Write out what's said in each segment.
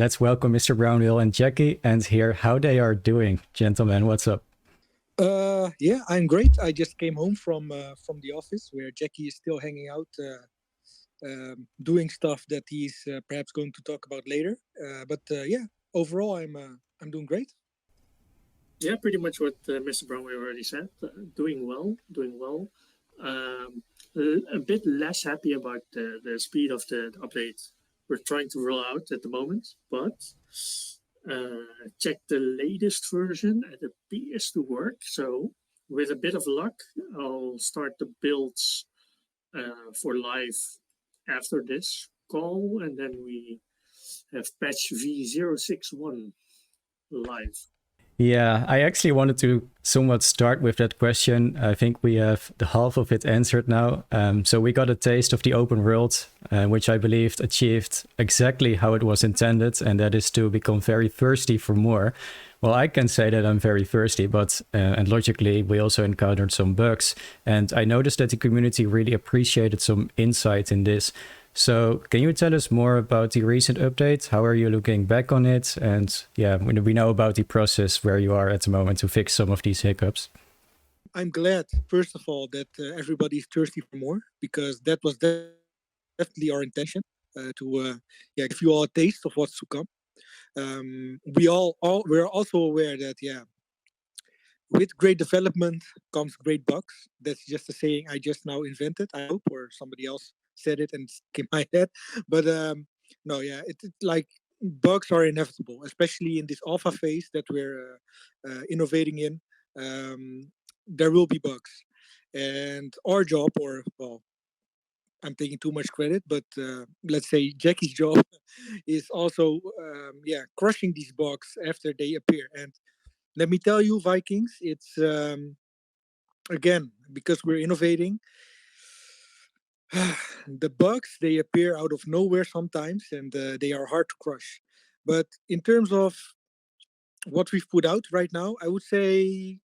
Let's welcome Mr. Brownhill and Jackie and hear how they are doing. Gentlemen, what's up? Yeah, I'm great. I just came home from the office where Jackie is still hanging out, doing stuff that he's perhaps going to talk about later. But yeah, overall, I'm doing great. Yeah, pretty much what Mr. Brownway already said. Doing well, doing well. A bit less happy about the speed of the update we're trying to roll out at the moment, but check the latest version. It appears to work. So, with a bit of luck, I'll start the builds for live after this call, and then we have patch V061 live. Yeah, I actually wanted to somewhat start with that question. I think we have the half of it answered now. So we got a taste of the open world, which I believed achieved exactly how it was intended, and that is to become very thirsty for more. Well, I can say that I'm very thirsty, but and logically, we also encountered some bugs. And I noticed that the community really appreciated some insight in this. So can you tell us more about the recent update? How are you looking back on it? And yeah, we know about the process where you are at the moment to fix some of these hiccups. I'm glad, first of all, that everybody is thirsty for more because that was definitely our intention to give you all a taste of what's to come. We're also aware that with great development comes great bugs. That's just a saying I just now invented, I hope, or somebody else said it and it came my head. But no, yeah, it like bugs are inevitable, especially in this alpha phase that we're innovating in. There will be bugs, and our job, or well, I'm taking too much credit, but let's say Jackie's job is also crushing these bugs after they appear. And let me tell you, Vikings, it's again because we're innovating. The bugs they appear out of nowhere sometimes, and they are hard to crush. But in terms of what we've put out right now, I would say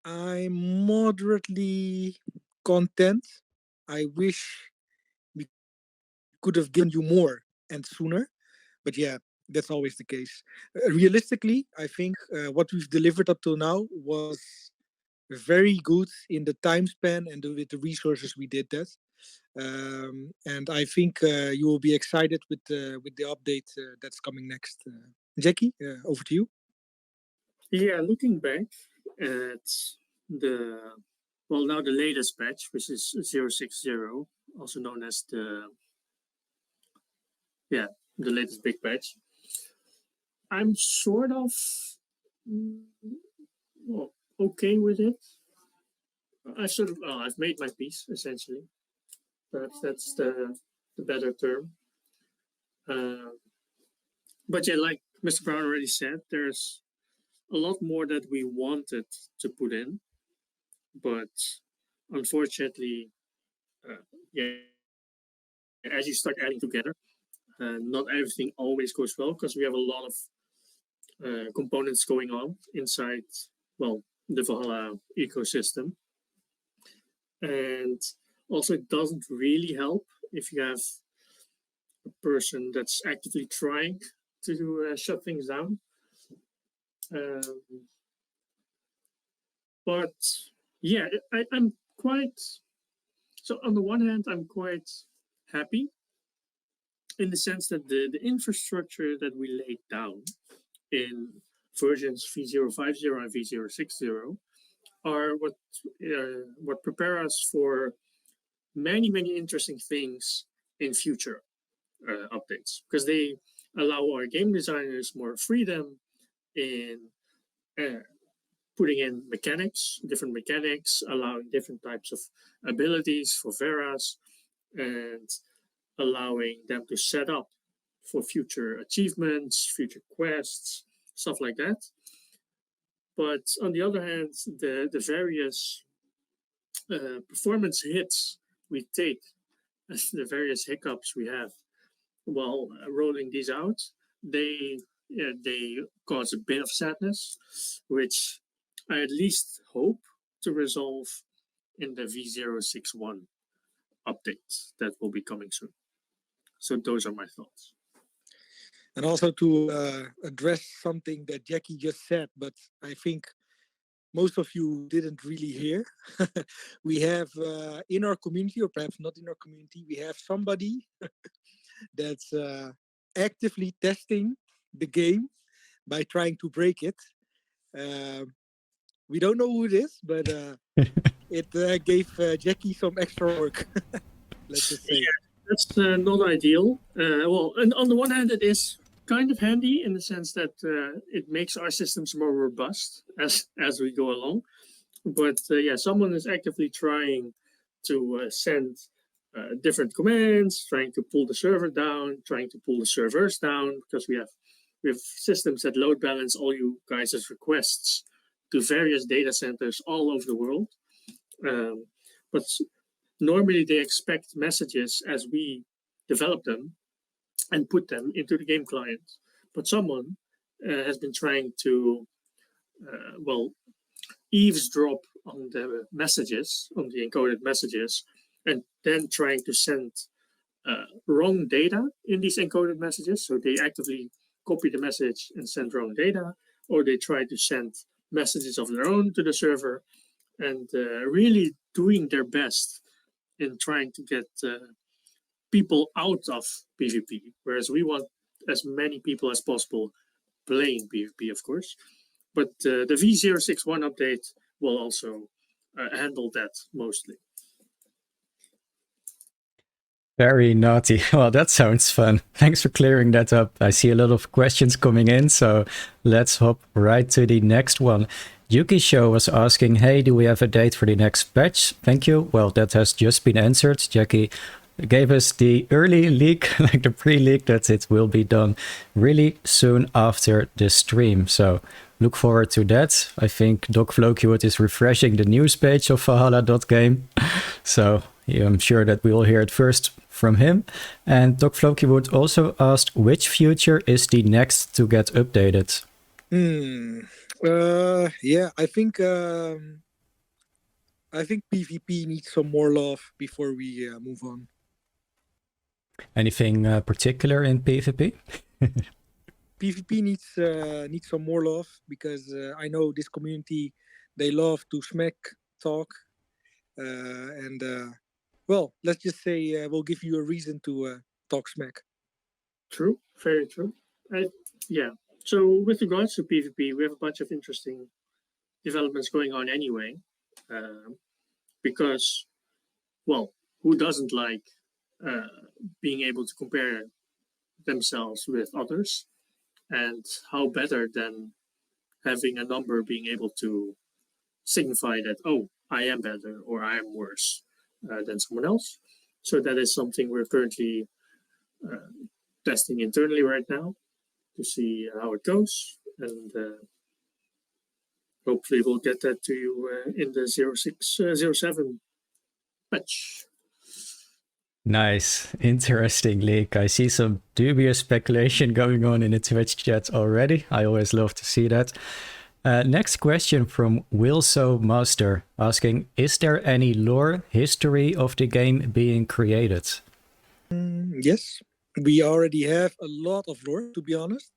I'm moderately content. I wish we could have given you more and sooner, but yeah, that's always the case. Realistically, I think what we've delivered up till now was very good in the time span and with the resources we did that. And I think you will be excited with the update that's coming next. Jackie, over to you. Yeah, looking back at the now the latest patch, which is 060, also known as the latest big patch. I'm sort of okay with it. I've made my peace essentially. Perhaps that's the better term. But yeah, like Mr. Brown already said, there's a lot more that we wanted to put in, but unfortunately, as you start adding together, not everything always goes well because we have a lot of components going on inside, the Valhalla ecosystem. And also, it doesn't really help if you have a person that's actively trying to shut things down. But yeah, I'm quite. So on the one hand, I'm quite happy in the sense that the infrastructure that we laid down in versions V050 and V060 are what prepare us for many interesting things in future updates because they allow our game designers more freedom in putting in different mechanics, allowing different types of abilities for Veras, and allowing them to set up for future achievements, future quests, stuff like that. But on the other hand, the various performance hits we take, the various hiccups we have while rolling these out, they cause a bit of sadness, which I at least hope to resolve in the V061 update that will be coming soon. So those are my thoughts. And also to address something that Jackie just said, but I think most of you didn't really hear. We have in our community, or perhaps not in our community, we have somebody that's actively testing the game by trying to break it. We don't know who it is, but it gave Jackie some extra work. Let's just say. That's not ideal. Well, and on the one hand, it is kind of handy in the sense that it makes our systems more robust as we go along. But yeah, someone is actively trying to send different commands, trying to pull the server down, trying to pull the servers down, because we have systems that load balance all you guys' requests to various data centers all over the world. But normally they expect messages as we develop them and put them into the game client. But someone has been trying to, eavesdrop on the messages, on the encoded messages, and then trying to send wrong data in these encoded messages. So they actively copy the message and send wrong data, or they try to send messages of their own to the server, and really doing their best in trying to get people out of PvP, whereas we want as many people as possible playing PvP, of course. But the V061 update will also handle that mostly. Very naughty. Well, that sounds fun. Thanks for clearing that up. I see a lot of questions coming in, so let's hop right to the next one. Yuki Show was asking, hey, do we have a date for the next patch? Thank you. Well, that has just been answered. Jackie gave us the early leak, like the pre-leak, that it will be done really soon after the stream. So look forward to that. I think Doc Floki is refreshing the news page of Valhalla.game. So yeah, I'm sure that we will hear it first from him. And Doc Floki also asked, which future is the next to get updated? Yeah, I think PvP needs some more love before we move on. Anything particular in PvP? PvP needs some more love, because I know this community, they love to smack talk, and well, let's just say we'll give you a reason to talk smack. True, very true. Yeah. So with regards to PvP, we have a bunch of interesting developments going on anyway, because, well, who doesn't like being able to compare themselves with others? And how better than having a number being able to signify that, oh, I am better or I am worse than someone else. So that is something we're currently testing internally right now to see how it goes. And hopefully we'll get that to you in the 0607 patch. Nice, interesting leak. I see some dubious speculation going on in the Twitch chat already. I always love to see that. Next question from Wilso Master asking, is there any lore history of the game being created? Yes, we already have a lot of lore, to be honest.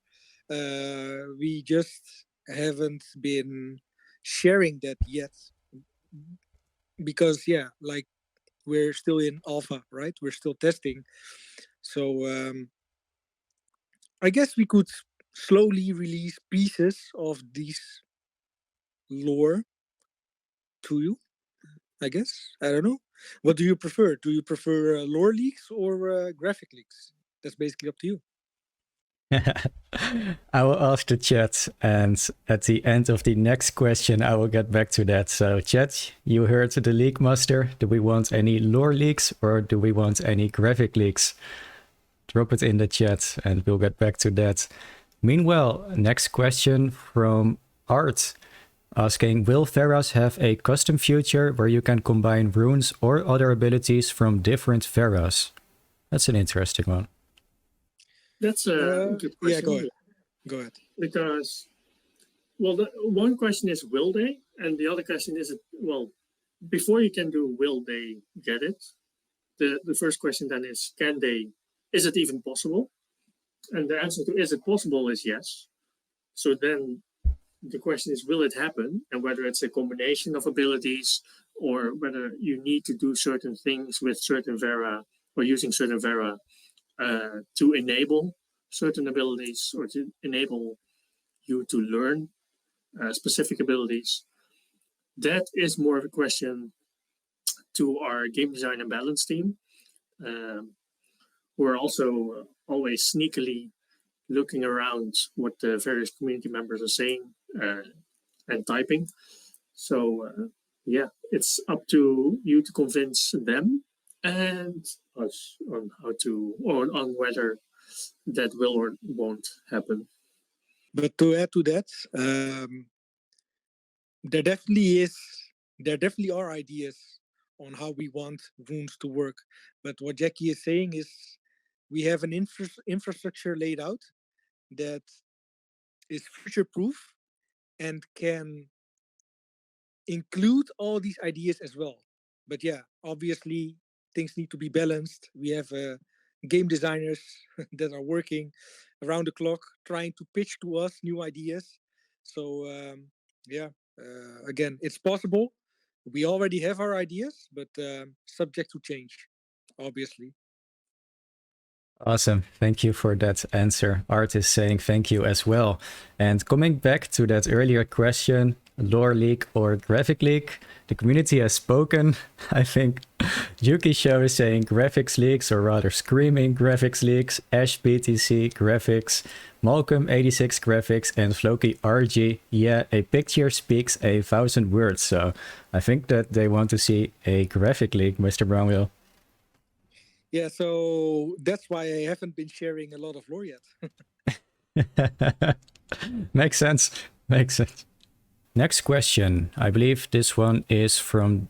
We just haven't been sharing that yet, because yeah, like, we're still in alpha, right? We're still testing. So I guess we could slowly release pieces of these lore to you, I guess. I don't know. What do you prefer? Do you prefer lore leaks or graphic leaks? That's basically up to you. I will ask the chat, and at the end of the next question, I will get back to that. So chat, you heard the leak master. Do we want any lore leaks or do we want any graphic leaks? Drop it in the chat and we'll get back to that. Meanwhile, next question from Art asking, will Veras have a custom future where you can combine runes or other abilities from different Veras? That's an interesting one. That's a good question. Yeah, go ahead. Because, well, the one question is, will they? And the other question is, well, before you can do will they get it? The first question then is, can they? Is it even possible? And the answer to is it possible is yes. So then the question is, will it happen? And whether it's a combination of abilities or whether you need to do certain things with certain Vera or using certain Vera to enable certain abilities or to enable you to learn specific abilities. That is more of a question to our game design and balance team, who are also always sneakily looking around what the various community members are saying and typing. So yeah, it's up to you to convince them and us on how to or on whether that will or won't happen. But to add to that, there definitely are ideas on how we want runes to work. But what Jackie is saying is we have an infrastructure laid out that is future proof and can include all these ideas as well. But yeah, obviously things need to be balanced. We have game designers that are working around the clock trying to pitch to us new ideas. So yeah, again, it's possible. We already have our ideas, but subject to change, obviously. Awesome. Thank you for that answer. Art is saying thank you as well. And coming back to that earlier question, lore leak or graphic leak, the community has spoken. I think Yuki Show is saying graphics leaks, or rather screaming graphics leaks, Ash BTC graphics, Malcolm 86 graphics, and Floki RG. Yeah, a picture speaks 1,000 words. So I think that they want to see a graphic leak, Mr. Brownwell. Yeah, so that's why I haven't been sharing a lot of lore yet. Makes sense. Makes sense. Next question. I believe this one is from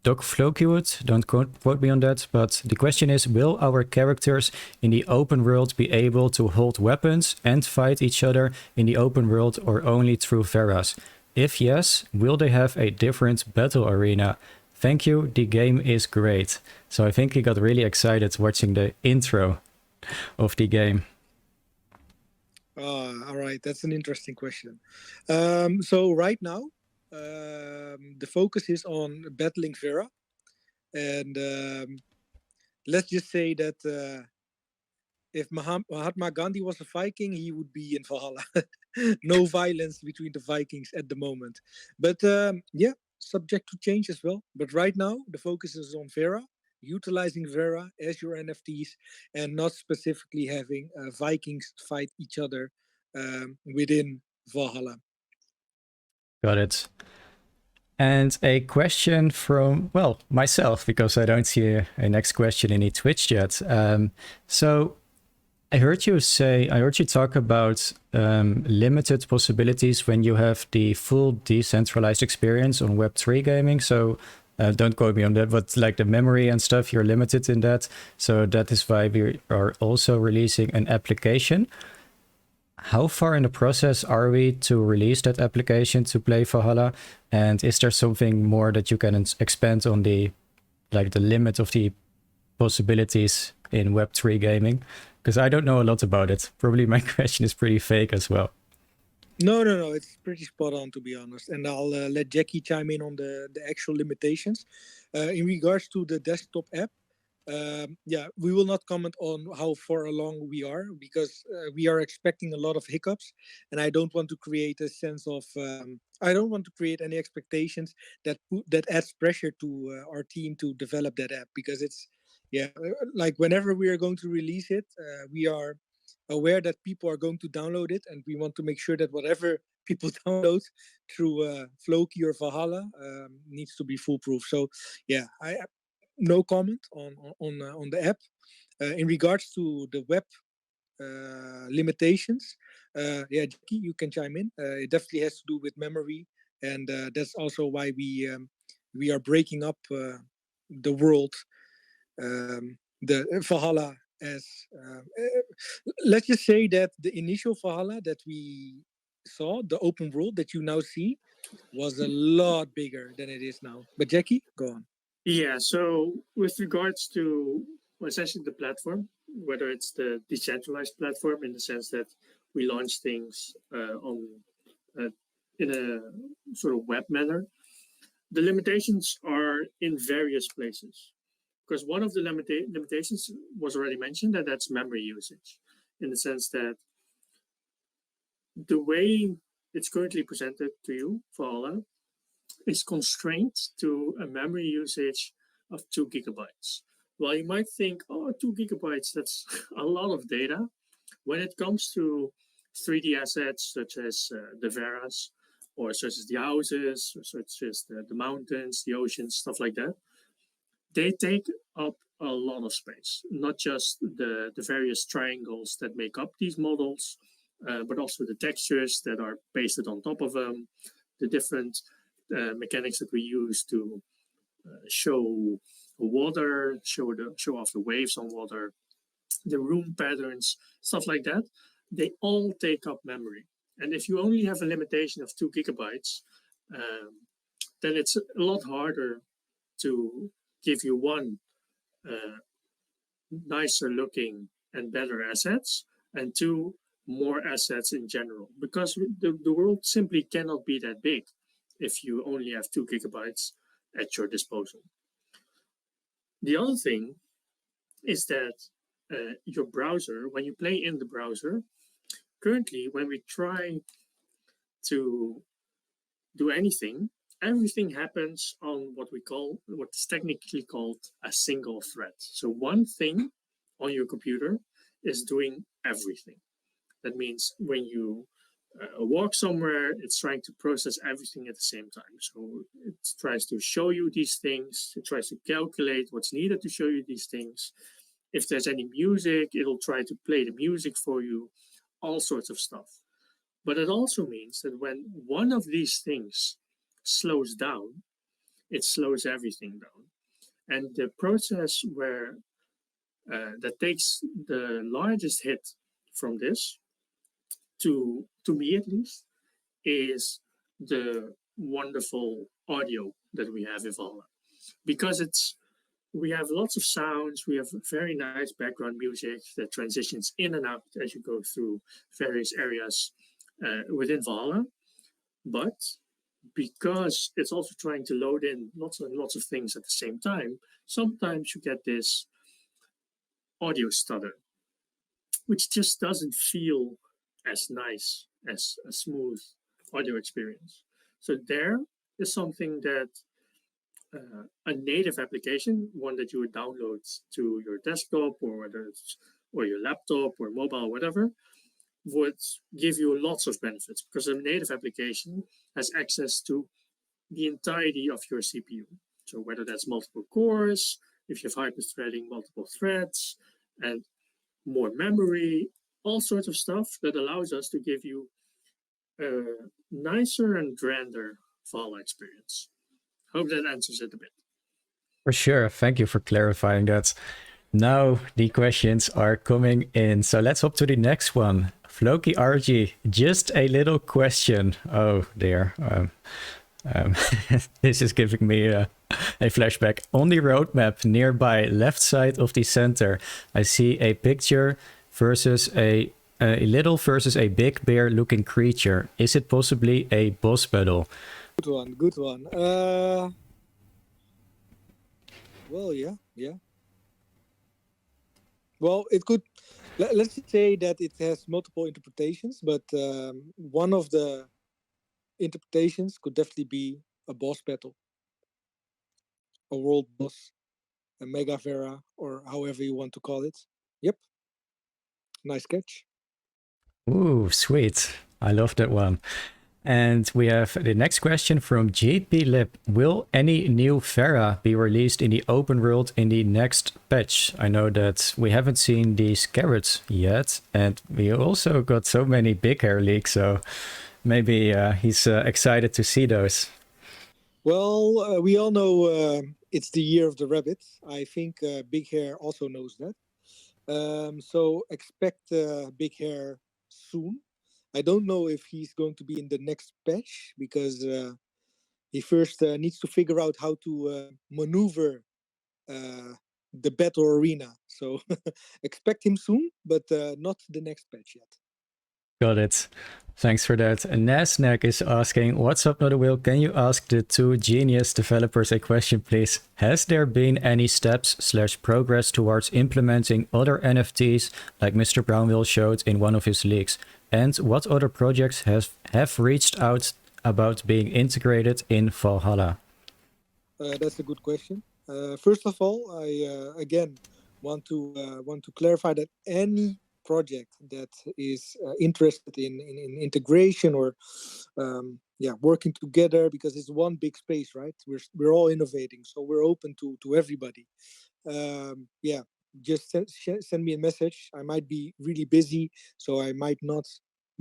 Doc Flokiwood. Don't quote me on that. But the question is, will our characters in the open world be able to hold weapons and fight each other in the open world or only through Veras? If yes, will they have a different battle arena? Thank you, the game is great. So I think he got really excited watching the intro of the game. All right, that's an interesting question. So right now, the focus is on battling Vera, and let's just say that if Mahatma Gandhi was a Viking, he would be in Valhalla. No violence between the Vikings at the moment, but yeah, subject to change as well. But right now, the focus is on Vera, utilizing Vera as your NFTs, and not specifically having Vikings fight each other within Valhalla. Got it. And a question from, well, myself, because I don't see a next question in the Twitch chat. So I heard you talk about limited possibilities when you have the full decentralized experience on Web3 gaming. So don't quote me on that, but like the memory and stuff, you're limited in that. So that is why we are also releasing an application. How far in the process are we to release that application to play Valhalla? And is there something more that you can expand on the limit of the possibilities in Web3 gaming? Because I don't know a lot about it. Probably my question is pretty fake as well. No, it's pretty spot on, to be honest. And I'll let Jackie chime in on the actual limitations. In regards to the desktop app, yeah, we will not comment on how far along we are because we are expecting a lot of hiccups, and I don't want to create a sense of I don't want to create any expectations that adds pressure to our team to develop that app, because it's like whenever we are going to release it, we are aware that people are going to download it, and we want to make sure that whatever people download through Floki or Valhalla needs to be foolproof. So yeah, I no comment on the app. In regards to the web limitations, yeah, Jackie, you can chime in. It definitely has to do with memory, and that's also why we are breaking up the world, the Valhalla as. Let's just say that the initial Valhalla that we saw, the open world that you now see, was a lot bigger than it is now. But Jackie, go on. Yeah, so with regards to essentially the platform, whether it's the decentralized platform in the sense that we launch things on in a sort of web manner, the limitations are in various places. Because one of the limitations was already mentioned, and that's memory usage, in the sense that the way it's currently presented to you, Valhalla, is constrained to a memory usage of 2 GB. While you might think, oh, 2 GB, that's a lot of data. When it comes to 3D assets such as the Veras, or such as the houses, or such as the mountains, the oceans, stuff like that, they take up a lot of space. Not just the various triangles that make up these models, but also the textures that are pasted on top of them, the different mechanics that we use to show water, show off the waves on water, the room patterns, stuff like that. They all take up memory. And if you only have a limitation of 2 GB, then it's a lot harder to give you one nicer looking and better assets, and two, more assets in general, because the world simply cannot be that big if you only have 2 GB at your disposal. The other thing is that your browser, when you play in the browser, currently when we try to do anything, everything happens on what's technically called a single thread. So one thing on your computer is doing everything. That means when you walk somewhere, it's trying to process everything at the same time. So it tries to show you these things, it tries to calculate what's needed to show you these things. If there's any music, it'll try to play the music for you, all sorts of stuff. But it also means that when one of these things slows down, it slows everything down. And the process where that takes the largest hit from this, to me at least, is the wonderful audio that we have in Valhalla. Because we have lots of sounds, we have very nice background music that transitions in and out as you go through various areas within Valhalla. But because it's also trying to load in lots and lots of things at the same time, sometimes you get this audio stutter, which just doesn't feel as nice as a smooth audio experience. So there is something that a native application, one that you would download to your desktop or your laptop or mobile, whatever, would give you lots of benefits, because a native application has access to the entirety of your CPU. So whether that's multiple cores, if you have hyper-threading, multiple threads, and more memory, all sorts of stuff that allows us to give you a nicer and grander Valhalla experience. Hope that answers it a bit. For sure. Thank you for clarifying that. Now the questions are coming in. So let's hop to the next one. Floki RG, just a little question. Oh dear. This is giving me a flashback. On the roadmap nearby left side of the center, I see a picture versus a little versus a big bear looking creature. Is it possibly a boss battle? Good one. Well, yeah. Well, it could. Let's say that it has multiple interpretations, but one of the interpretations could definitely be a boss battle, a world boss, a mega Vera, or however you want to call it. Yep. Nice catch. Ooh, sweet. I love that one. And we have the next question from JP Lip. Will any new Vera be released in the open world in the next patch? I know that we haven't seen these carrots yet, and we also got so many big hair leaks, so maybe he's excited to see those. Well, we all know it's the year of the rabbit. I think Big Hair also knows that. So expect Big Hair soon. I don't know if he's going to be in the next patch, because he first needs to figure out how to maneuver the battle arena. So expect him soon, but not the next patch yet. Got it. Thanks for that. And Nasnak is asking, what's up, Not a Will? Can you ask the two genius developers a question, please? Has there been any steps/progress towards implementing other NFTs like Mr. Brownwill showed in one of his leaks? And what other projects have reached out about being integrated in Valhalla? That's a good question. First of all, I again want to clarify that any project that is interested in integration or working together, because it's one big space, right? We're all innovating, so we're open to everybody. Just send me a message. I might be really busy, so I might not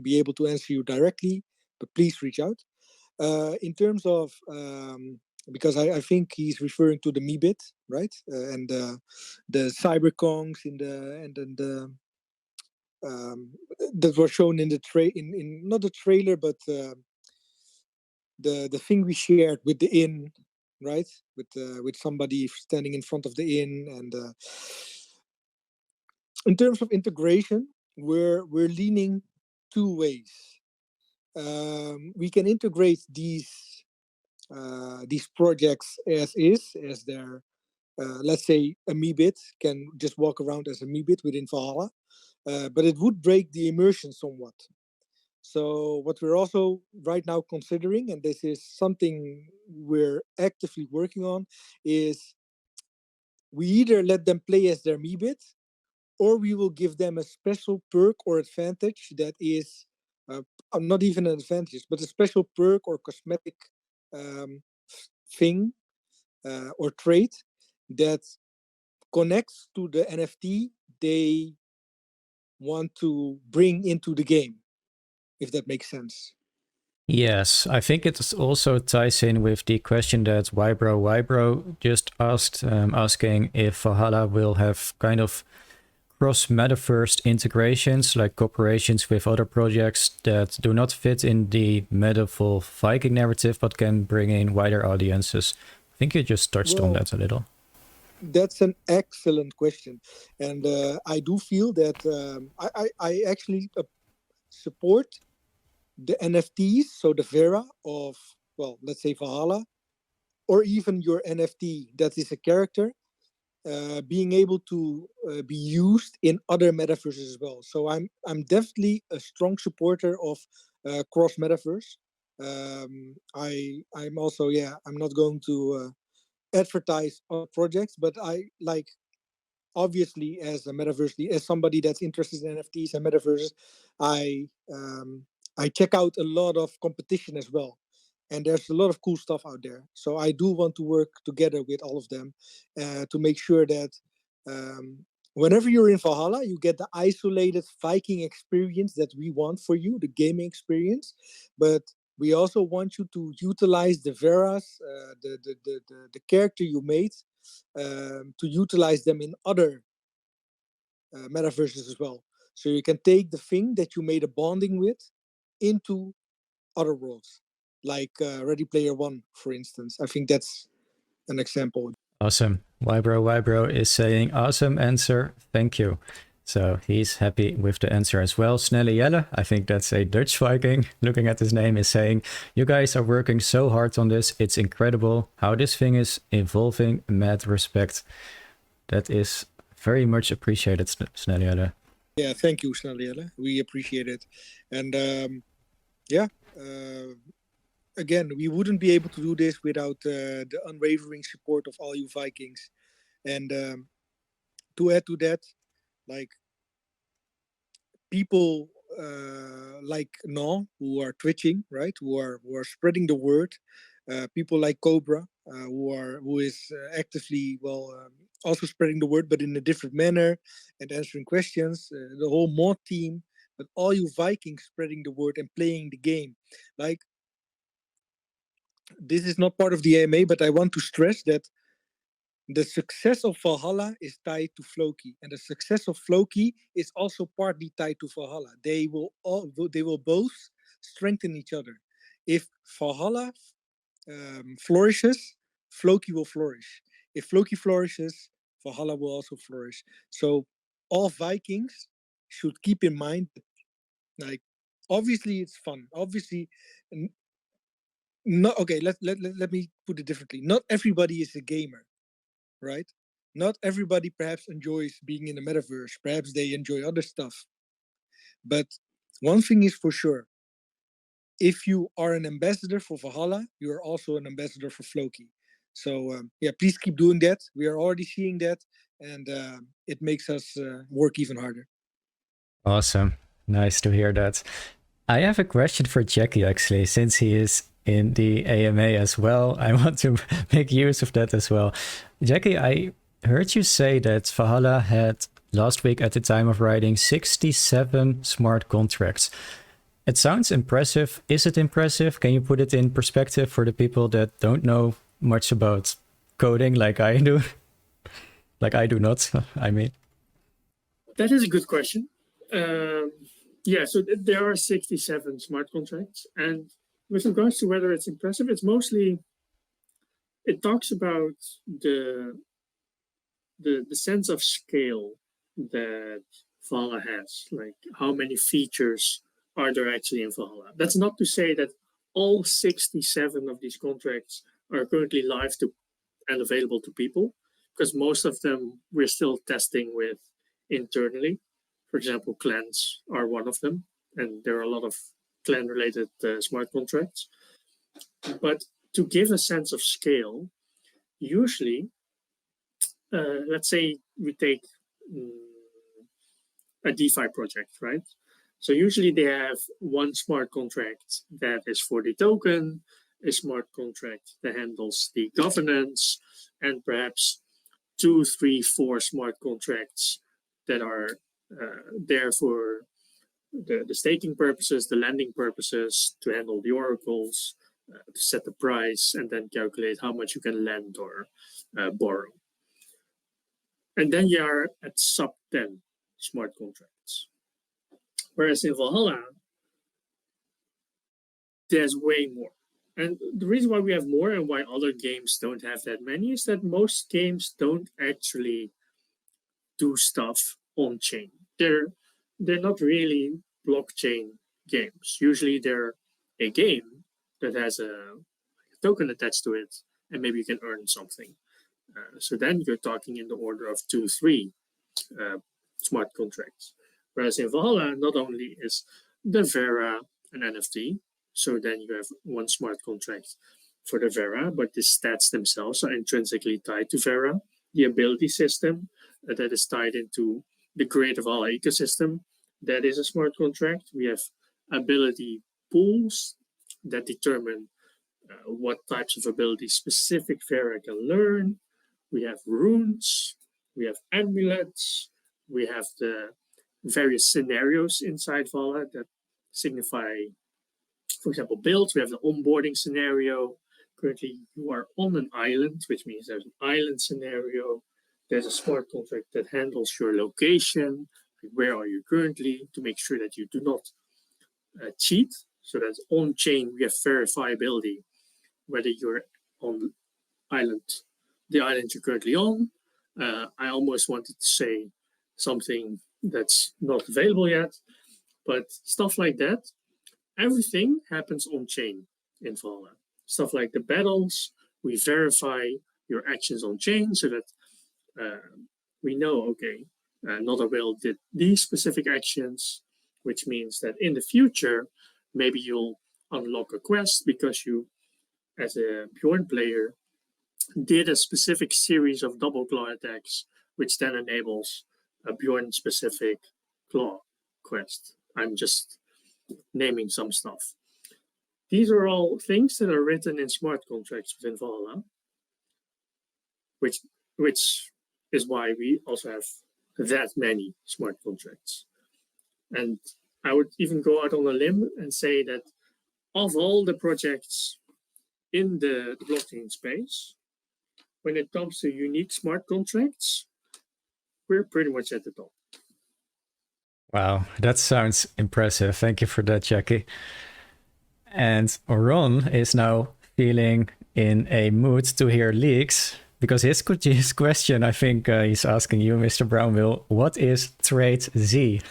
be able to answer you directly, but please reach out. In terms of because I think he's referring to the Meebit, right? And the cyberkongs in the that were shown in the in not the trailer, but the thing we shared with the inn, right? With somebody standing in front of the inn. And in terms of integration, we're leaning two ways. We can integrate these projects as their let's say a Meebit can just walk around as a Meebit within Valhalla, but it would break the immersion somewhat. So what we're also right now considering, and this is something we're actively working on, is we either let them play as their Meebit, or we will give them a special perk or advantage that is not even an advantage, but a special perk or cosmetic thing or trait that connects to the NFT they want to bring into the game, if that makes sense. Yes, I think it also ties in with the question that Wybro just asked, asking if Valhalla will have kind of cross-metaverse integrations, like cooperations with other projects that do not fit in the medieval Viking narrative, but can bring in wider audiences. I think you just touched on that a little. That's an excellent question. And I do feel that I actually support the NFTs, so the Vera of, well, let's say Valhalla, or even your NFT that is a character, being able to be used in other metaverses as well. So I'm definitely a strong supporter of cross metaverse. I'm also, I'm not going to advertise other projects, but I like, obviously, as a metaverse, as somebody that's interested in NFTs and metaverses, I check out a lot of competition as well, and there's a lot of cool stuff out there. So I do want to work together with all of them to make sure that whenever you're in Valhalla, you get the isolated Viking experience that we want for you, the gaming experience, but we also want you to utilize the Veras, the character you made, to utilize them in other metaverses as well. So you can take the thing that you made a bonding with into other worlds, like Ready Player One, for instance. I think that's an example. Awesome. Wybro is saying, awesome answer. Thank you. So he's happy with the answer as well. Snelle Jelle, I think that's a Dutch Viking, looking at his name, is saying, you guys are working so hard on this. It's incredible how this thing is evolving. Mad respect. That is very much appreciated, Snelle Jelle. Yeah, thank you, Snelle Jelle. We appreciate it. And again, we wouldn't be able to do this without the unwavering support of all you Vikings. And to add to that, like, people like No, who are twitching, right? Who are spreading the word. People like Cobra, who is actively, also spreading the word, but in a different manner and answering questions. The whole mod team, but all you Vikings spreading the word and playing the game. Like, this is not part of the AMA, but I want to stress that the success of Valhalla is tied to Floki, and the success of Floki is also partly tied to Valhalla. They will both strengthen each other. If Valhalla flourishes, Floki will flourish. If Floki flourishes, Valhalla will also flourish. So all Vikings should keep in mind, like, obviously it's fun. Obviously, not okay. Let me put it differently. Not everybody is a gamer, right? Not everybody perhaps enjoys being in the metaverse. Perhaps they enjoy other stuff. But one thing is for sure: if you are an ambassador for Valhalla, you are also an ambassador for Floki. So yeah, please keep doing that. We are already seeing that, and it makes us work even harder. Awesome. Nice to hear that. I have a question for Jackie, actually, since he is in the AMA as well. I want to make use of that as well. Jackie, I heard you say that Valhalla had last week at the time of writing 67 smart contracts. It sounds impressive. Is it impressive? Can you put it in perspective for the people that don't know much about coding like I do? Like I do not, I mean. That is a good question. Yeah, so there are 67 smart contracts. And with regards to whether it's impressive, it's mostly, it talks about the sense of scale that Valhalla has, like how many features are there actually in Valhalla. That's not to say that all 67 of these contracts are currently live and available to people, because most of them we're still testing with internally. For example, clans are one of them, and there are a lot of clan-related smart contracts. But to give a sense of scale, usually, let's say we take a DeFi project, right? So usually they have one smart contract that is for the token, a smart contract that handles the governance, and perhaps 2, 3, 4 smart contracts that are there for the staking purposes, the lending purposes, to handle the oracles, to set the price, and then calculate how much you can lend or borrow. And then you are at sub 10 smart contracts. Whereas in Valhalla, there's way more. And the reason why we have more and why other games don't have that many is that most games don't actually do stuff on chain. They're not really blockchain games. Usually they're a game that has a token attached to it, and maybe you can earn something. So then you're talking in the order of 2, 3 smart contracts. Whereas in Valhalla, not only is the Vera an NFT, so then you have one smart contract for the Vera, but the stats themselves are intrinsically tied to Vera. The ability system that is tied into the Greater Valhalla ecosystem, that is a smart contract. We have ability pools that determine what types of abilities specific Vera can learn. We have runes, we have amulets, we have the various scenarios inside Valhalla that signify, for example, builds. We have the onboarding scenario. Currently, you are on an island, which means there's an island scenario. There's a smart contract that handles your location. Where are you currently, to make sure that you do not cheat. So that's on chain. We have verifiability, whether you're on the island you're currently on. I almost wanted to say something that's not available yet, but stuff like that, everything happens on chain in Valhalla. Stuff like the battles, we verify your actions on chain so that we know, okay, Not Will did these specific actions, which means that in the future, maybe you'll unlock a quest because you, as a Bjorn player, did a specific series of double claw attacks, which then enables a Bjorn specific claw quest. I'm just naming some stuff. These are all things that are written in smart contracts within Valhalla, which is why we also have that many smart contracts. And I would even go out on a limb and say that of all the projects in the blockchain space, when it comes to unique smart contracts, we're pretty much at the top. Wow, that sounds impressive. Thank you for that, Jackie. And Ron is now feeling in a mood to hear leaks. because his question, I think he's asking you, Mr. Brownville, what is trait Z?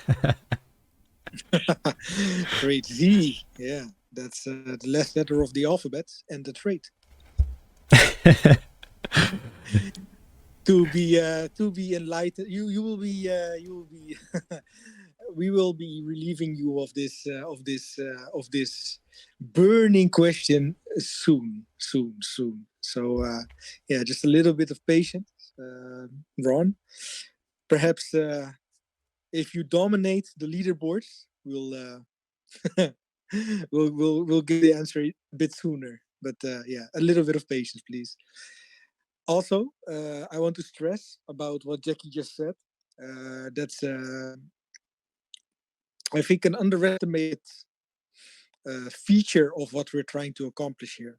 Trait Z, yeah, that's the last letter of the alphabet and the trait. To be enlightened, you will be we will be relieving you of this burning question soon. So yeah, just a little bit of patience, Ron. Perhaps if you dominate the leaderboards, we'll get the answer a bit sooner. But yeah, a little bit of patience, please. Also, I want to stress about what Jackie just said. That's I think an underestimated feature of what we're trying to accomplish here.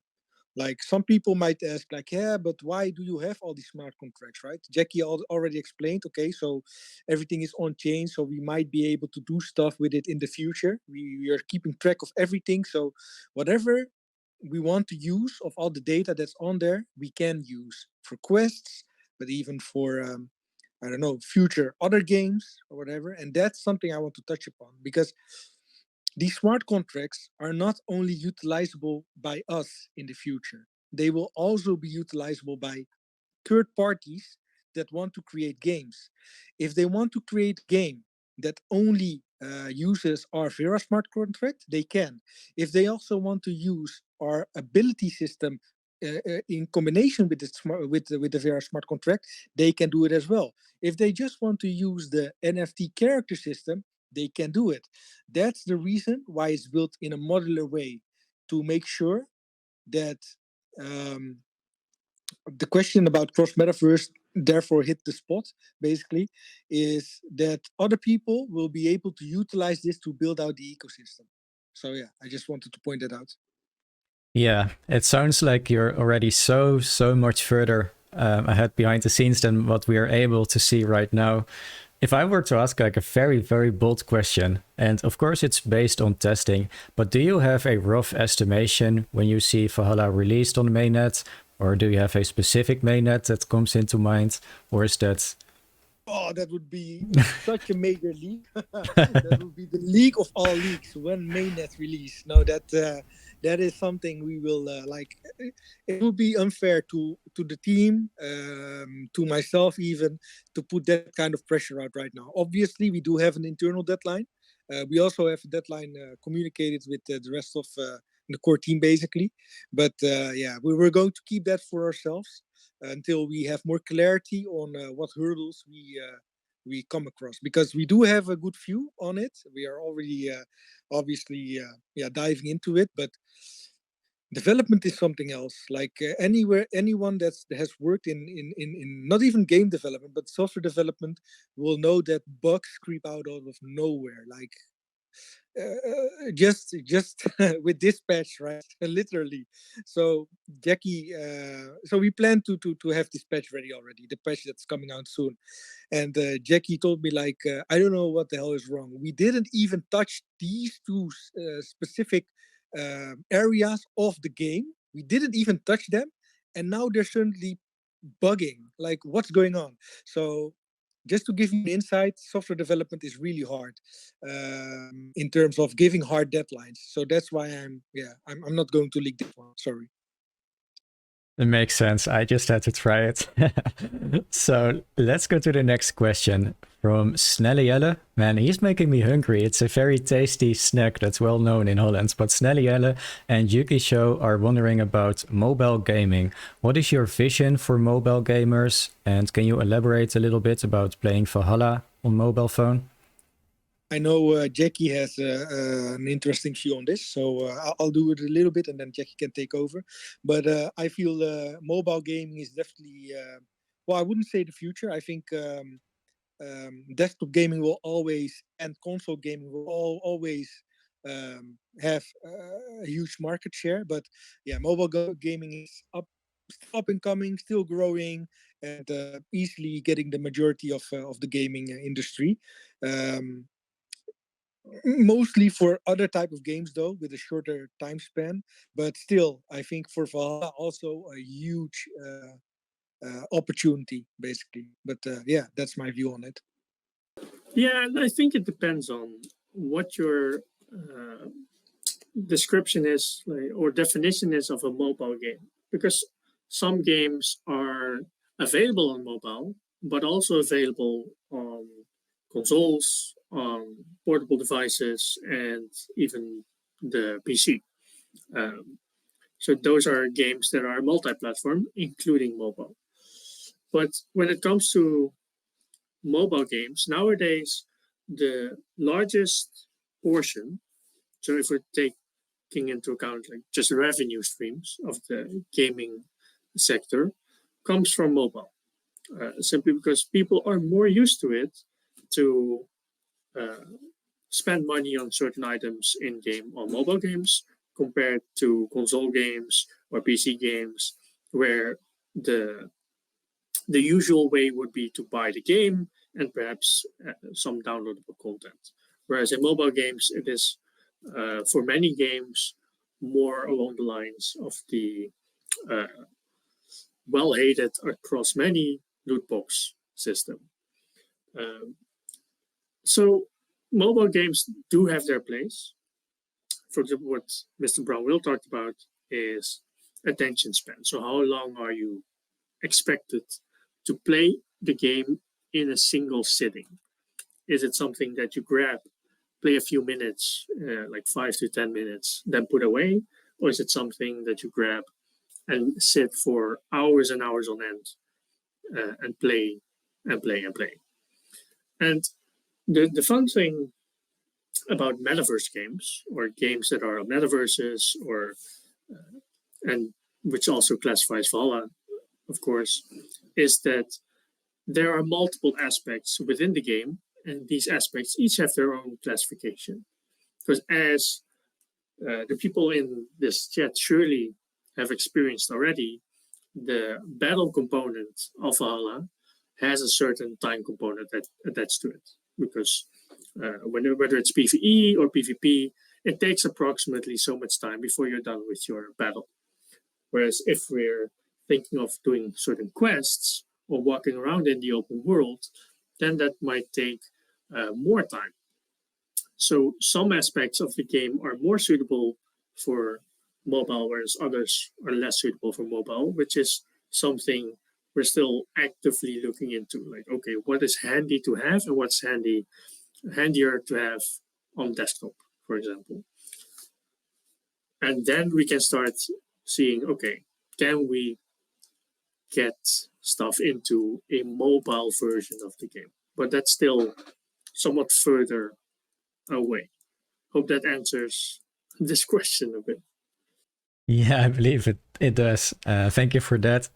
Like some people might ask, like, yeah, but why do you have all these smart contracts, right? Jackie already explained. Okay, so everything is on chain, so we might be able to do stuff with it in the future. We are keeping track of everything, so whatever we want to use of all the data that's on there, we can use for quests, but even for I don't know, future other games or whatever. And that's something I want to touch upon because these smart contracts are not only utilizable by us in the future, they will also be utilizable by third parties that want to create games. If they want to create a game that only uses our Vera smart contract, they can. If they also want to use our ability system in combination with the Vera smart contract, they can do it as well. If they just want to use the NFT character system, they can do it. That's the reason why it's built in a modular way to make sure that the question about cross metaverse therefore hit the spot basically is that other people will be able to utilize this to build out the ecosystem. So yeah, I just wanted to point that out. Yeah, it sounds like you're already so much further ahead behind the scenes than what we are able to see right now. If I were to ask like a very bold question, and of course it's based on testing, but do you have a rough estimation when you see Valhalla released on the mainnet, or do you have a specific mainnet that comes into mind, or is that? Oh, that would be such a major league. That would be the league of all leagues when mainnet release. No, that is something we will like. It would be unfair to the team, to myself even, to put that kind of pressure out right now. Obviously, we do have an internal deadline. We also have a deadline communicated with the rest of the core team, basically. But yeah, we were going to keep that for ourselves until we have more clarity on what hurdles we come across, because we do have a good view on it. We are already obviously yeah, diving into it, but development is something else. Like anyone that has worked in not even game development but software development will know that bugs creep out of nowhere. Like just with this patch, right? Literally. So Jackie, so we plan to have this patch ready already, the patch that's coming out soon. And Jackie told me like, I don't know what the hell is wrong. We didn't even touch these two specific areas of the game. We didn't even touch them, and now they're suddenly bugging. Like, what's going on? So just to give you an insight, software development is really hard in terms of giving hard deadlines. So that's why I'm not going to leak this one. Sorry. It makes sense. I just had to try it. So let's go to the next question from Snellejelle. Man, he's making me hungry. It's a very tasty snack that's well known in Holland. But Snellejelle and Yuki Show are wondering about mobile gaming. What is your vision for mobile gamers? And can you elaborate a little bit about playing Valhalla on mobile phone? I know Jackie has an interesting view on this, so I'll do it a little bit and then Jackie can take over. But I feel mobile gaming is definitely, well, I wouldn't say the future. I think desktop gaming will always, and console gaming will always have a huge market share. But yeah, gaming is up and coming, still growing, and easily getting the majority of the gaming industry. Mostly for other type of games though, with a shorter time span, but still I think for Valhalla also a huge opportunity, basically. But yeah, that's my view on it. Yeah, and I think it depends on what your description is, like, or definition is of a mobile game, because some games are available on mobile, but also available on consoles, on portable devices, and even the PC. Um, so those are games that are multi-platform, including mobile. But when it comes to mobile games nowadays, the largest portion. So if we're taking into account like just revenue streams of the gaming sector, comes from mobile, simply because people are more used to it to uh, spend money on certain items in game on mobile games compared to console games or PC games, where the the usual way would be to buy the game and perhaps some downloadable content. Whereas in mobile games, it is for many games more along the lines of the uh, well hated across many loot box system. Um, so mobile games do have their place. For example, what Mr. Brown will talked about is attention span. So how long are you expected to play the game in a single sitting? Is it something that you grab, play a few minutes, like 5 to 10 minutes, then put away? Or is it something that you grab and sit for hours and hours on end and play and play and play? And the fun thing about metaverse games or games that are metaverses or and which also classifies Valhalla, of course, is that there are multiple aspects within the game, and these aspects each have their own classification. Because as the people in this chat surely have experienced already, the battle component of Valhalla has a certain time component that attached to it. Because whether it's PvE or PvP, it takes approximately so much time before you're done with your battle. Whereas if we're thinking of doing certain quests or walking around in the open world, then that might take more time. So some aspects of the game are more suitable for mobile, whereas others are less suitable for mobile, which is something we're still actively looking into. Like, okay, what is handy to have and what's handier to have on desktop, for example. And then we can start seeing, okay, can we get stuff into a mobile version of the game? But that's still somewhat further away. Hope that answers this question a bit. Yeah, I believe it does. Thank you for that.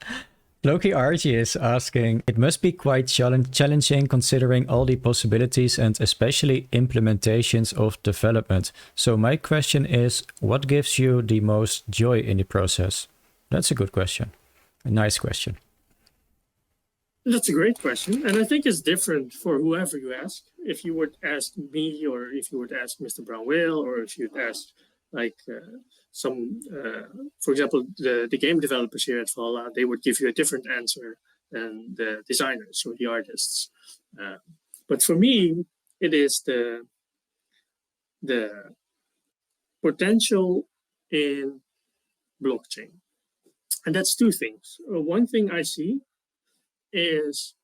Floki RG is asking, it must be quite challenging considering all the possibilities and especially implementations of development. So my question is, what gives you the most joy in the process? That's a good question. A nice question. That's a great question. And I think it's different for whoever you ask. If you would ask me, or if you would ask Mr. Brown Whale, or if you'd ask like for example, the game developers here at Valhalla, they would give you a different answer than the designers or the artists. But for me, it is the potential in blockchain. And that's two things. One thing I see is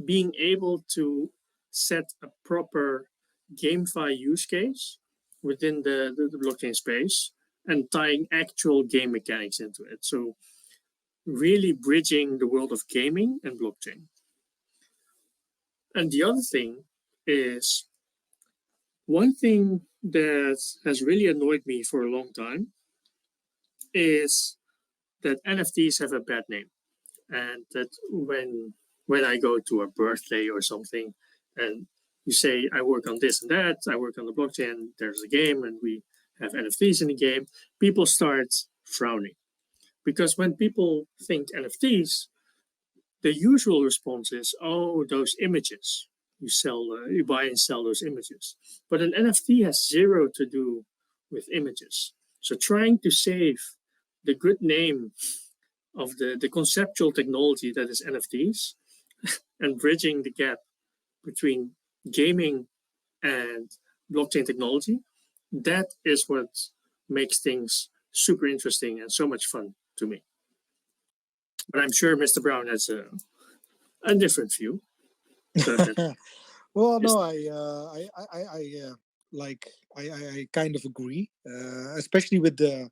being able to set a proper GameFi use case within the blockchain space and tying actual game mechanics into it. So really bridging the world of gaming and blockchain. And the other thing is, one thing that has really annoyed me for a long time is that NFTs have a bad name. And that when I go to a birthday or something and you say, I work on this and that, I work on the blockchain, there's a game and we have NFTs in the game, people start frowning. Because when people think NFTs, the usual response is, oh, those images. You buy and sell those images. But an NFT has zero to do with images. So trying to save the good name of the conceptual technology that is NFTs and bridging the gap between gaming and blockchain technology. That is what makes things super interesting and so much fun to me. But I'm sure Mr. Brown has a different view. So Well, no, I kind of agree, especially with the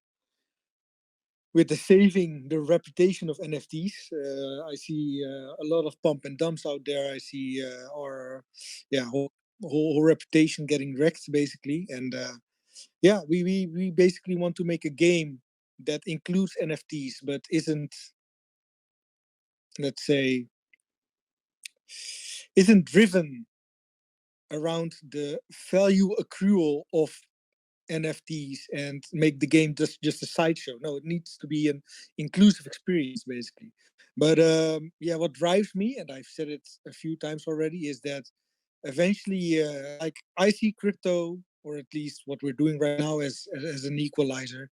saving the reputation of NFTs. I see a lot of pump and dumps out there. I see our whole reputation getting wrecked basically, and we basically want to make a game that includes NFTs but isn't, let's say, isn't driven around the value accrual of NFTs and make the game just a sideshow. No, it needs to be an inclusive experience, basically. But what drives me, and I've said it a few times already, is that eventually, like I see crypto, or at least what we're doing right now, as an equalizer.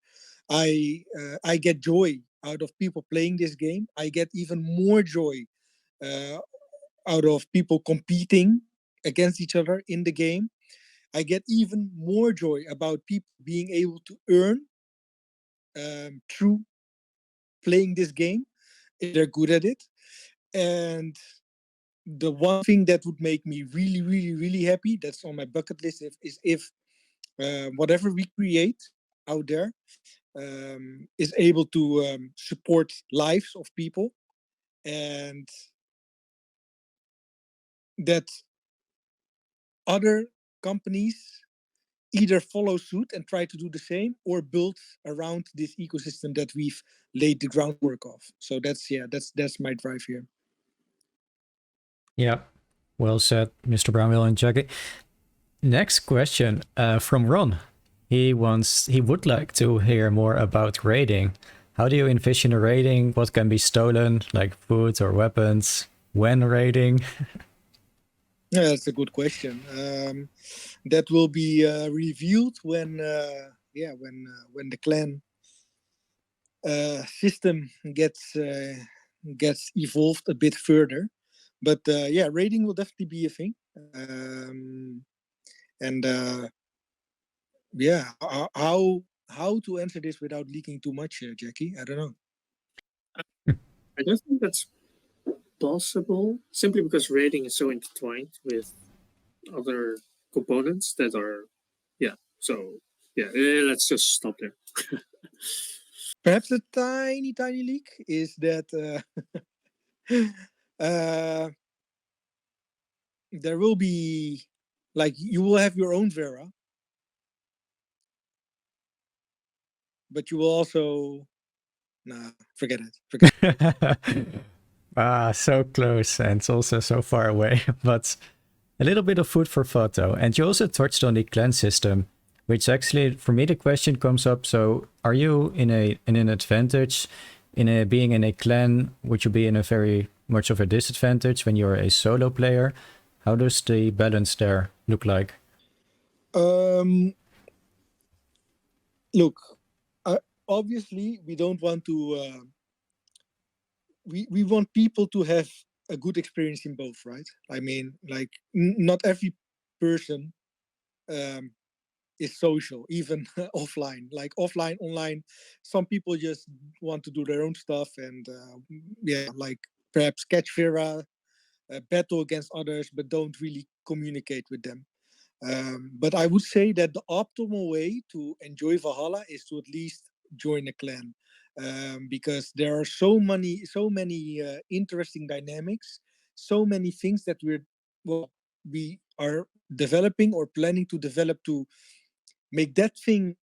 I get joy out of people playing this game. I get even more joy uh, out of people competing against each other in the game. I get even more joy about people being able to earn through playing this game if they're good at it. And the one thing that would make me really, really, really happy, that's on my bucket list, is if whatever we create out there is able to support lives of people, and that other companies either follow suit and try to do the same, or build around this ecosystem that we've laid the groundwork of. So that's my drive here. Yeah, well said, Mr. Brownwell and Jackie. Next question from Ron. He would like to hear more about raiding. How do you envision a raiding? What can be stolen, like food or weapons? When raiding? Yeah, that's a good question. That will be revealed when the clan system gets evolved a bit further. But raiding will definitely be a thing. And how to answer this without leaking too much, Jackie? I don't know. I don't think that's possible, simply because raiding is so intertwined with other components that are, let's just stop there. Perhaps a tiny leak is that there will be, like, you will have your own Vera, but you will also, forget it. So close and also so far away, but a little bit of food for thought though. And you also touched on the clan system, which actually, for me, the question comes up. So are you in an advantage being in a clan? Would you be in a very much of a disadvantage when you're a solo player? How does the balance there look like? Look, obviously we don't want to we want people to have a good experience in both, right? I mean, like, not every person is social, even offline. Like offline, online, some people just want to do their own stuff, and like perhaps catch Vera, battle against others, but don't really communicate with them. But I would say that the optimal way to enjoy Valhalla is to at least join a clan, because there are so many interesting dynamics, so many things that we are developing or planning to develop to make that thing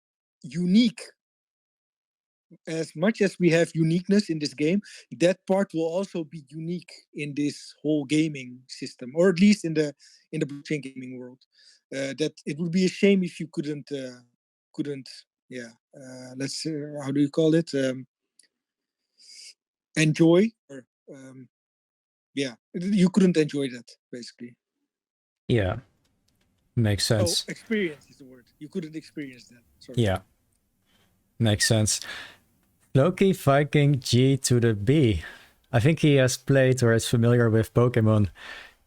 unique. As much as we have uniqueness in this game, that part will also be unique in this whole gaming system, or at least in the blockchain gaming world. That it would be a shame if you couldn't let's how do you call it, enjoy, or you couldn't enjoy that, basically. Yeah, makes sense. Experience is the word. You couldn't experience that. Sorry. Yeah, makes sense. Floki Viking G to the B. I think he has played or is familiar with Pokemon.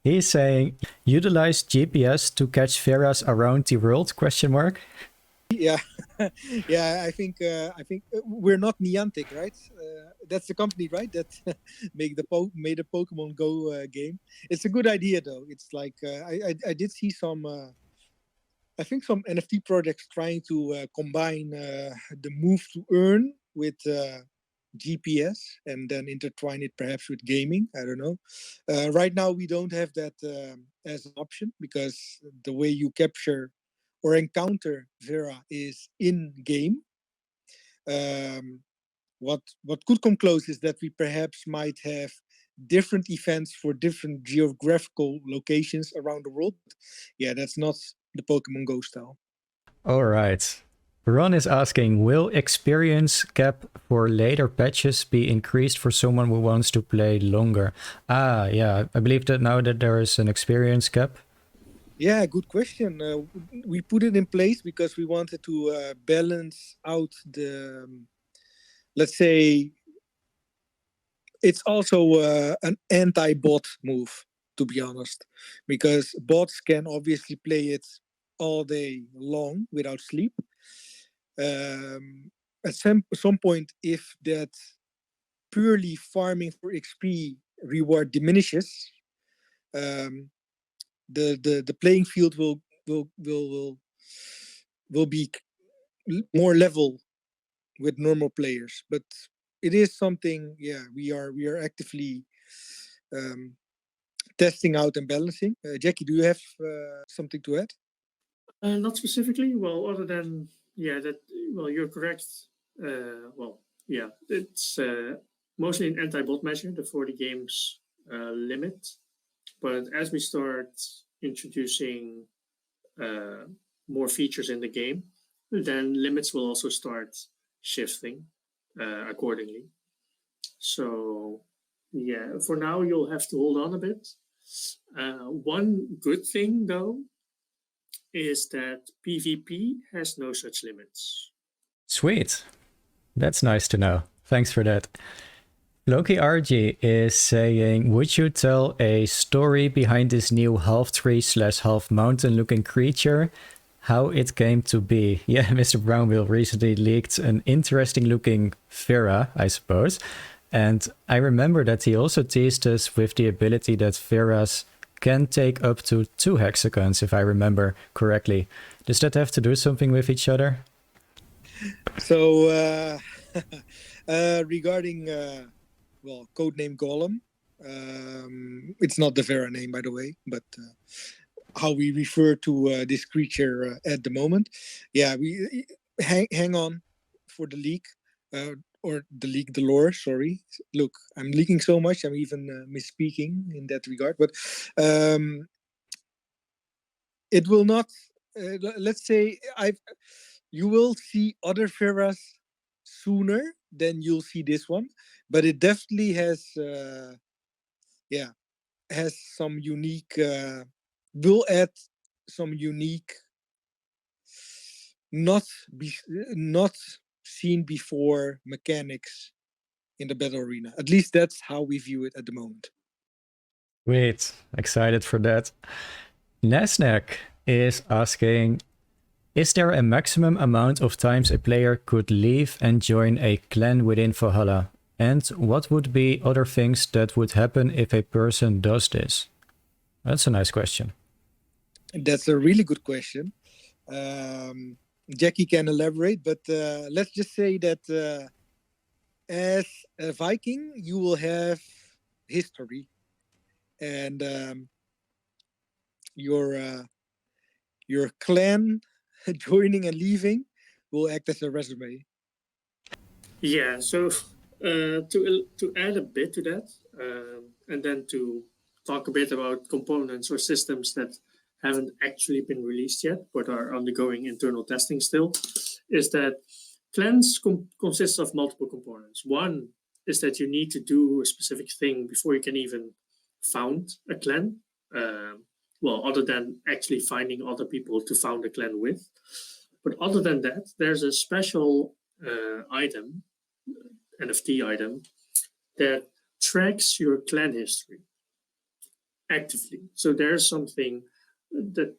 He's saying, utilize GPS to catch Veras around the world, question mark. Yeah, yeah. I think we're not Niantic, right? That's the company, right? That made the Pokemon Go game. It's a good idea, though. It's like I did see some. I think some NFT projects trying to combine the move to earn with GPS and then intertwine it perhaps with gaming. I don't know. Right now, we don't have that as an option because the way you capture or encounter Vera is in game. What could come close is that we perhaps might have different events for different geographical locations around the world. Yeah, that's not the Pokemon Go style. All right. Ron is asking, will experience cap for later patches be increased for someone who wants to play longer? Ah, yeah, I believe that now that there is an experience cap. Yeah, good question. We put it in place because we wanted to balance out the, let's say, it's also an anti-bot move, to be honest, because bots can obviously play it all day long without sleep. At some point, if that purely farming for XP reward diminishes, the playing field will be more level with normal players. But it is something, yeah, we are actively testing out and balancing. Jackie, do you have something to add? Not specifically. Well, other than that. Well, you're correct. It's mostly an anti-bot measure, the 40 games limit. But as we start introducing more features in the game, then limits will also start shifting accordingly. So, yeah, for now, you'll have to hold on a bit. One good thing, though, is that PvP has no such limits. Sweet. That's nice to know. Thanks for that. Loki RG is saying, would you tell a story behind this new half tree / half mountain looking creature? How it came to be? Yeah, Mr. Brownbill recently leaked an interesting looking Vera, I suppose. And I remember that he also teased us with the ability that Veras can take up to 2 hexagons, if I remember correctly. Does that have to do something with each other? So, regarding, codename Golem, it's not the Vera name, by the way, but how we refer to this creature at the moment. Yeah, we hang on for the leak. Or the lore, sorry. Look, I'm leaking so much, I'm even misspeaking in that regard. But it will not, let's say, you will see other Veras sooner than you'll see this one. But it definitely has, has some unique, will add some unique, not seen before mechanics in the battle arena. At least that's how we view it at the moment. Wait, excited for that. Nasnak is asking, is there a maximum amount of times a player could leave and join a clan within Valhalla? And what would be other things that would happen if a person does this? That's a nice question. That's a really good question. Jackie can elaborate, but let's just say that as a Viking, you will have history, and your clan joining and leaving will act as a resume. Yeah. So to add a bit to that, and then to talk a bit about components or systems that haven't actually been released yet but are undergoing internal testing still, is that clans consist of multiple components. One is that you need to do a specific thing before you can even found a clan. Other than actually finding other people to found a clan with. But other than that, there's a special item NFT item that tracks your clan history actively. So there's something that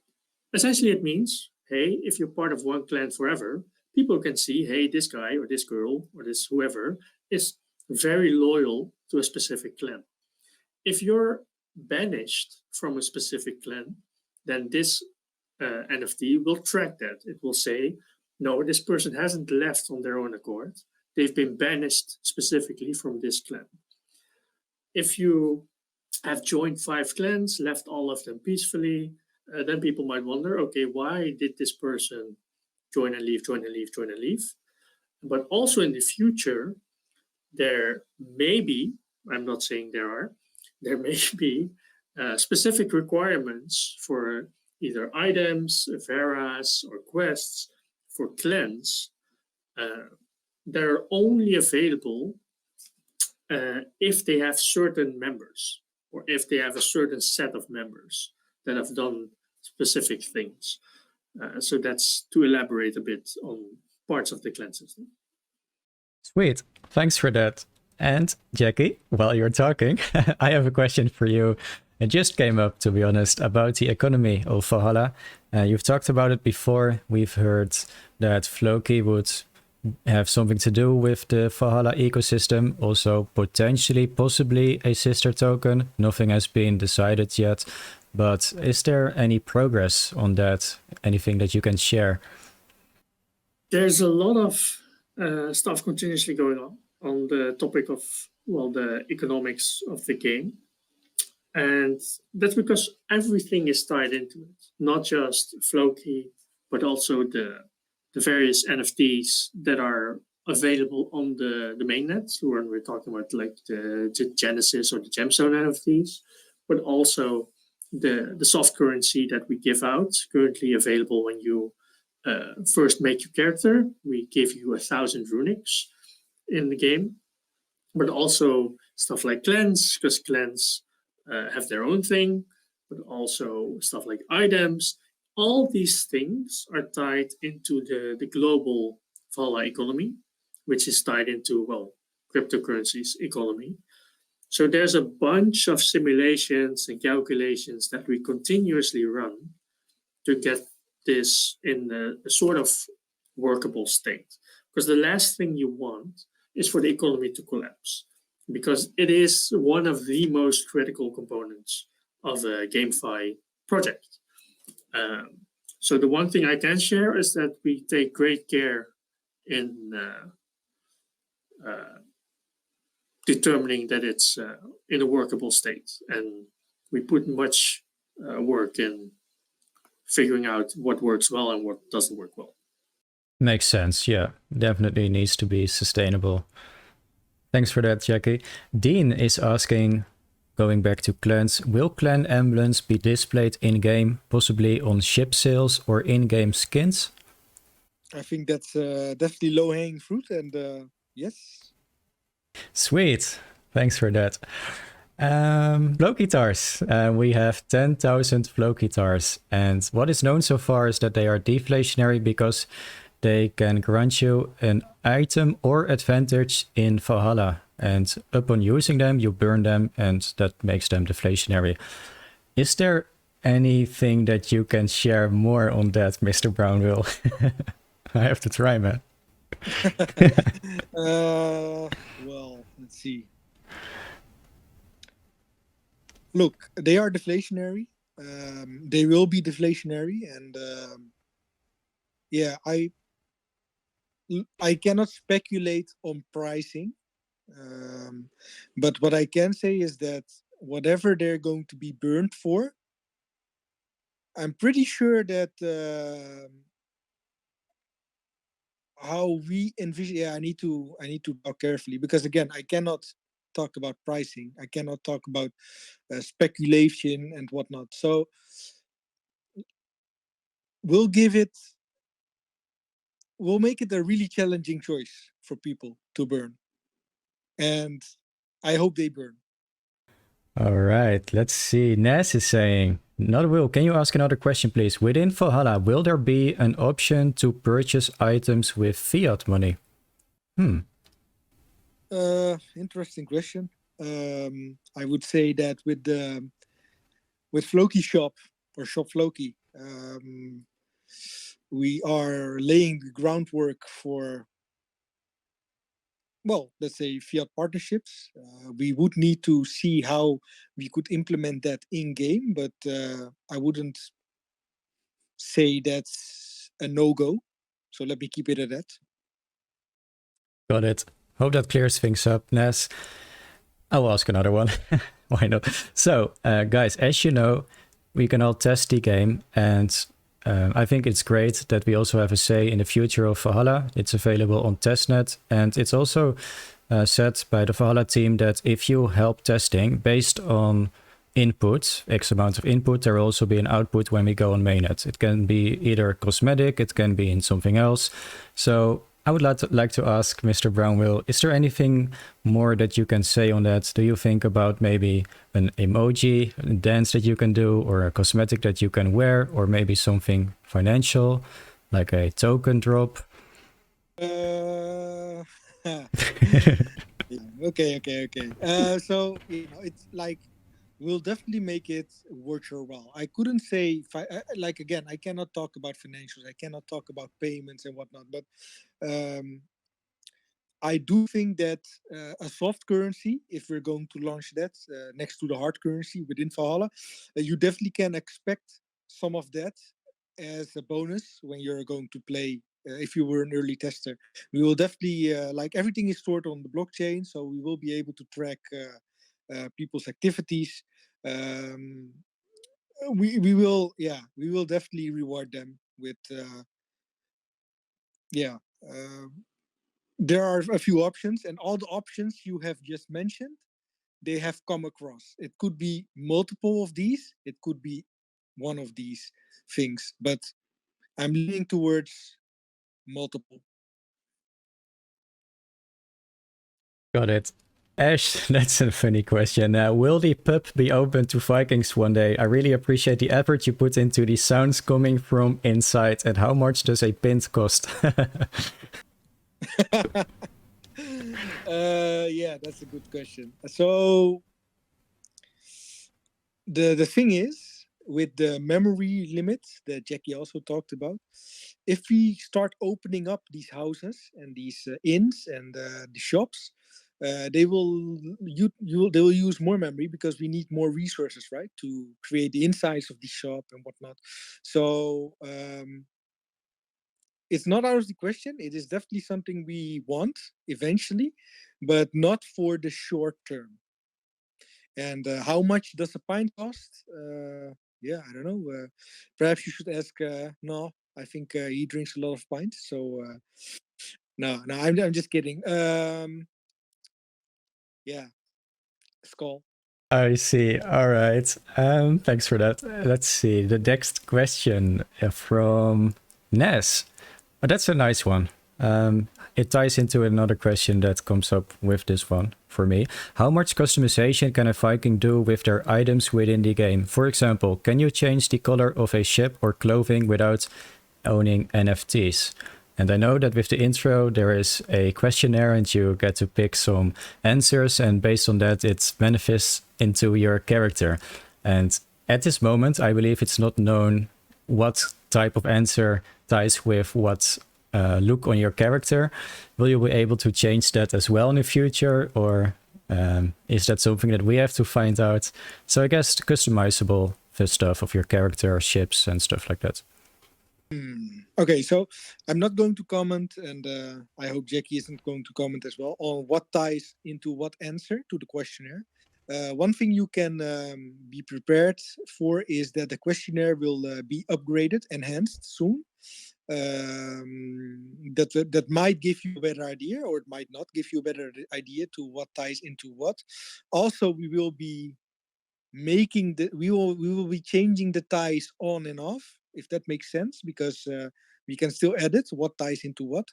essentially it means, hey, if you're part of one clan forever, people can see, hey, this guy or this girl or this whoever is very loyal to a specific clan. If you're banished from a specific clan, then this NFT will track that. It will say, no, this person hasn't left on their own accord. They've been banished specifically from this clan. If you have joined 5 clans, left all of them peacefully, then people might wonder, okay, why did this person join and leave, join and leave, join and leave? But also in the future, there may be, I'm not saying there may be specific requirements for either items, Veras, or quests for clans that are only available if they have certain members, or if they have a certain set of members that have done specific things. So that's to elaborate a bit on parts of the clan system. Sweet. Thanks for that. And Jackie, while you're talking, I have a question for you. It just came up, to be honest, about the economy of Valhalla. You've talked about it before. We've heard that Floki would have something to do with the Valhalla ecosystem. Also, potentially, possibly a sister token. Nothing has been decided yet. But is there any progress on that? Anything that you can share? There's a lot of stuff continuously going on the topic of, well, the economics of the game. And that's because everything is tied into it, not just Floki, but also the various NFTs that are available on the mainnet. So when we're talking about like the Genesis or the Gemstone NFTs, but also the soft currency that we give out, currently available when you first make your character. We give you 1,000 runics in the game, but also stuff like clans, because clans have their own thing, but also stuff like items. All these things are tied into the global Valhalla economy, which is tied into, well, cryptocurrencies economy. So there's a bunch of simulations and calculations that we continuously run to get this in a sort of workable state. Because the last thing you want is for the economy to collapse, because it is one of the most critical components of a GameFi project. So the one thing I can share is that we take great care in determining that it's in a workable state, and we put much work in figuring out what works well and what doesn't work well. Makes sense, yeah. Definitely needs to be sustainable. Thanks for that, Jackie. Dean is asking, going back to clans, will clan emblems be displayed in-game, possibly on ship sales or in-game skins? I think that's definitely low-hanging fruit, and yes. Sweet. Thanks for that. Flow guitars. We have 10,000 flow guitars, and what is known so far is that they are deflationary because they can grant you an item or advantage in Valhalla, and upon using them you burn them, and that makes them deflationary. Is there anything that you can share more on that, Mr. Brownville? I have to try, man. Well, let's see. Look, they are deflationary. They will be deflationary, and yeah, I cannot speculate on pricing, but what I can say is that whatever they're going to be burned for, I'm pretty sure that how we envision. Yeah, I need to talk carefully, because again, I cannot talk about pricing. I cannot talk about speculation and whatnot. So we'll make it a really challenging choice for people to burn, and I hope they burn. All right, let's see. Nas is saying, not Will, can you ask another question, please? Within Valhalla, will there be an option to purchase items with fiat money? Interesting question. I would say that with Floki Shop or Shop Floki, we are laying the groundwork for, well, let's say fiat partnerships. We would need to see how we could implement that in game, but I wouldn't say that's a no-go. So let me keep it at that. Got it. Hope that clears things up, Nes. I'll ask another one. Why not? So, guys, as you know, we can all test the game, and I think it's great that we also have a say in the future of Valhalla. It's available on testnet, and it's also said by the Valhalla team that if you help testing based on input, X amount of input, there will also be an output when we go on mainnet. It can be either cosmetic, it can be in something else. So I would like to ask Mr. Brownwill, is there anything more that you can say on that? Do you think about maybe an emoji, a dance that you can do, or a cosmetic that you can wear, or maybe something financial, like a token drop? Yeah, okay. So it's like we'll definitely make it worth your while. I couldn't say like again. I cannot talk about financials. I cannot talk about payments and whatnot. But I do think that a soft currency, if we're going to launch that next to the hard currency within Valhalla, you definitely can expect some of that as a bonus when you're going to play. If you were an early tester, we will definitely like everything is stored on the blockchain, so we will be able to track people's activities. Um, we will definitely reward them with yeah. There are a few options, and all the options you have just mentioned, they have come across. It could be multiple of these, it could be one of these things, but I'm leaning towards multiple. Got it. Ash, that's a funny question. Will the pub be open to Vikings one day? I really appreciate the effort you put into the sounds coming from inside. And how much does a pint cost? Yeah, that's a good question. So the thing is, with the memory limit that Jackie also talked about, if we start opening up these houses and these inns and the shops, they will they will use more memory because we need more resources, right, to create the insides of the shop and whatnot. So it's not out of the question. It is definitely something we want eventually, but not for the short term. And how much does a pint cost? Yeah, I don't know. Perhaps you should ask. No, I think he drinks a lot of pints. So no, I'm just kidding. Yeah, skull. I see. All right. Thanks for that. Let's see. The next question from Nes. Oh, that's a nice one. It ties into another question that comes up with this one for me. How much customization can a Viking do with their items within the game? For example, can you change the color of a ship or clothing without owning NFTs? And I know that with the intro, there is a questionnaire and you get to pick some answers. And based on that, it manifests into your character. And at this moment, I believe it's not known what type of answer ties with what look on your character. Will you be able to change that as well in the future? Or is that something that we have to find out? So I guess the customizable stuff of your character, ships and stuff like that. Okay, so I'm not going to comment, and I hope Jackie isn't going to comment as well, on what ties into what answer to the questionnaire. One thing you can be prepared for is that the questionnaire will be upgraded, enhanced soon. That might give you a better idea, or it might not give you a better idea to what ties into what. Also, we will be we will be changing the ties on and off, if that makes sense, because we can still edit what ties into what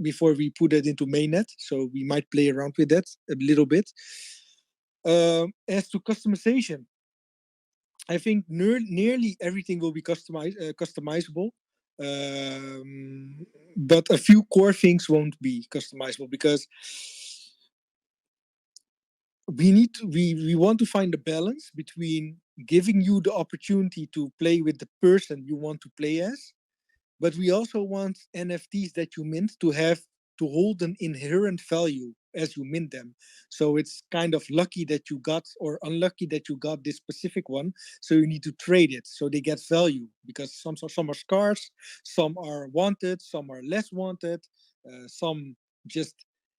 before we put it into mainnet. So we might play around with that a little bit. As to customization, I think nearly everything will be customizable. but a few core things won't be customizable because we want to find a balance between giving you the opportunity to play with the person you want to play as, but we also want NFTs that you mint to hold an inherent value as you mint them. So it's kind of lucky that you got or unlucky that you got this specific one. So you need to trade it so they get value, because some are scarce, some are wanted, some are less wanted, some just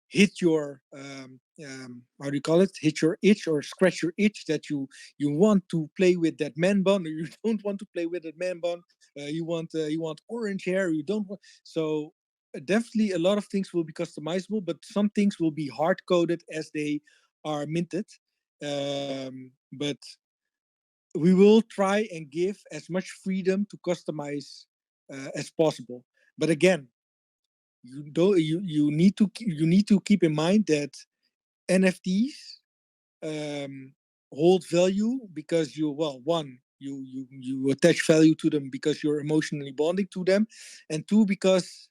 hit your how do you call it? Hit your itch or scratch your itch that you want to play with that man bun, or you don't want to play with that man bun. You want orange hair. You don't want so. Definitely, a lot of things will be customizable, but some things will be hard coded as they are minted. But we will try and give as much freedom to customize as possible. But again, you need to keep in mind that NFTs hold value because you attach value to them because you're emotionally bonding to them, and two, because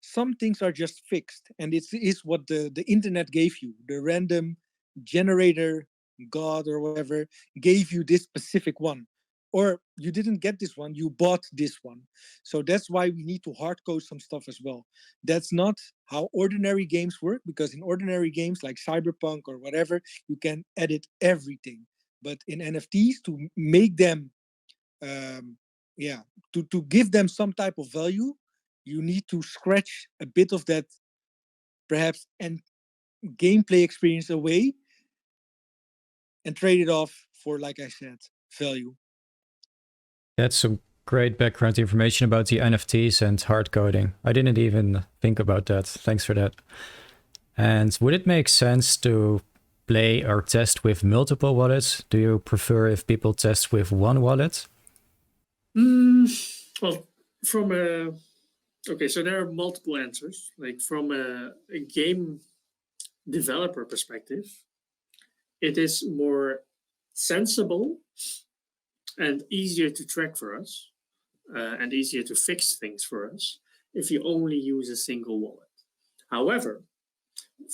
some things are just fixed, and it is what the internet gave you. The random generator god or whatever gave you this specific one, or you didn't get this one, you bought this one. So that's why we need to hard code some stuff as well. That's not how ordinary games work, because in ordinary games like Cyberpunk or whatever, you can edit everything. But in NFTs, to make them yeah, to give them some type of value, you need to scratch a bit of that perhaps and gameplay experience away and trade it off for, like I said, value. That's some great background information about the NFTs and hard coding. I didn't even think about that. Thanks for that. And would it make sense to play or test with multiple wallets? Do you prefer if people test with one wallet? Well, from a okay, so there are multiple answers. Like from a game developer perspective, it is more sensible and easier to track for us, and easier to fix things for us if you only use a single wallet. However,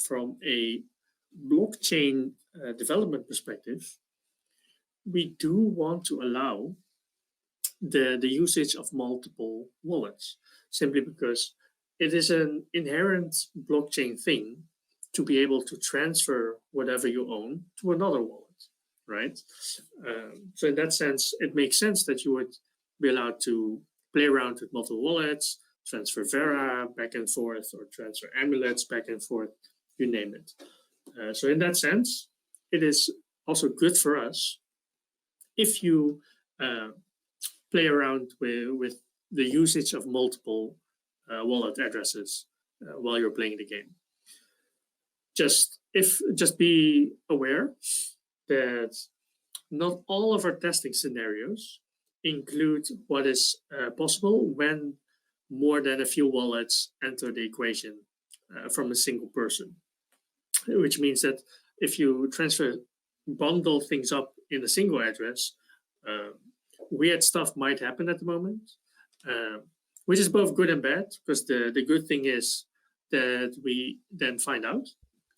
from a blockchain development perspective, we do want to allow the usage of multiple wallets, simply because it is an inherent blockchain thing to be able to transfer whatever you own to another wallet, right? So in that sense, it makes sense that you would be allowed to play around with multiple wallets, transfer Vera back and forth, or transfer amulets back and forth, you name it. So in that sense, it is also good for us if you play around with the usage of multiple wallet addresses while you're playing the game. Just be aware that not all of our testing scenarios include what is possible when more than a few wallets enter the equation from a single person, which means that if you bundle things up in a single address, weird stuff might happen at the moment, which is both good and bad, because the good thing is that we then find out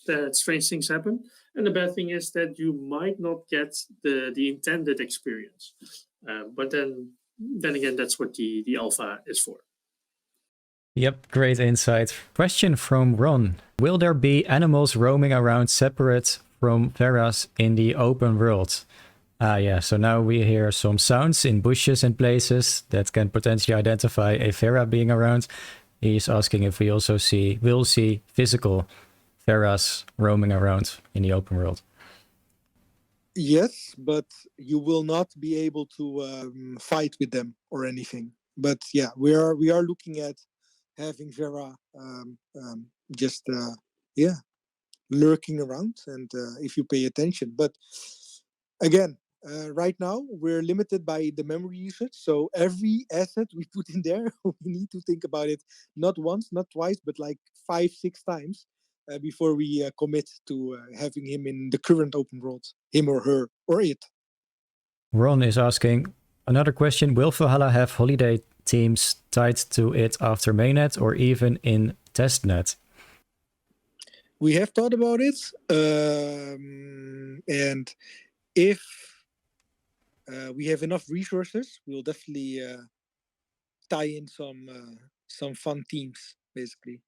that strange things happen, and the bad thing is that you might not get the intended experience. But then again, that's what the alpha is for. Yep, great insight. Question from Ron. Will there be animals roaming around separate from Veras in the open world? Yeah, so now we hear some sounds in bushes and places that can potentially identify a Vera being around. He's asking if we also will see physical Veras roaming around in the open world. Yes, but you will not be able to fight with them or anything. But yeah, we are looking at having Vera just lurking around, and if you pay attention. But again, right now we're limited by the memory usage. So every asset we put in there, we need to think about it not once, not twice, but like 5-6 times before we commit to having him in the current open world, him or her or it. Ron is asking another question. Will Valhalla have holiday teams tied to it after mainnet or even in testnet? We have thought about it, and if we have enough resources, we'll definitely tie in some fun teams, basically.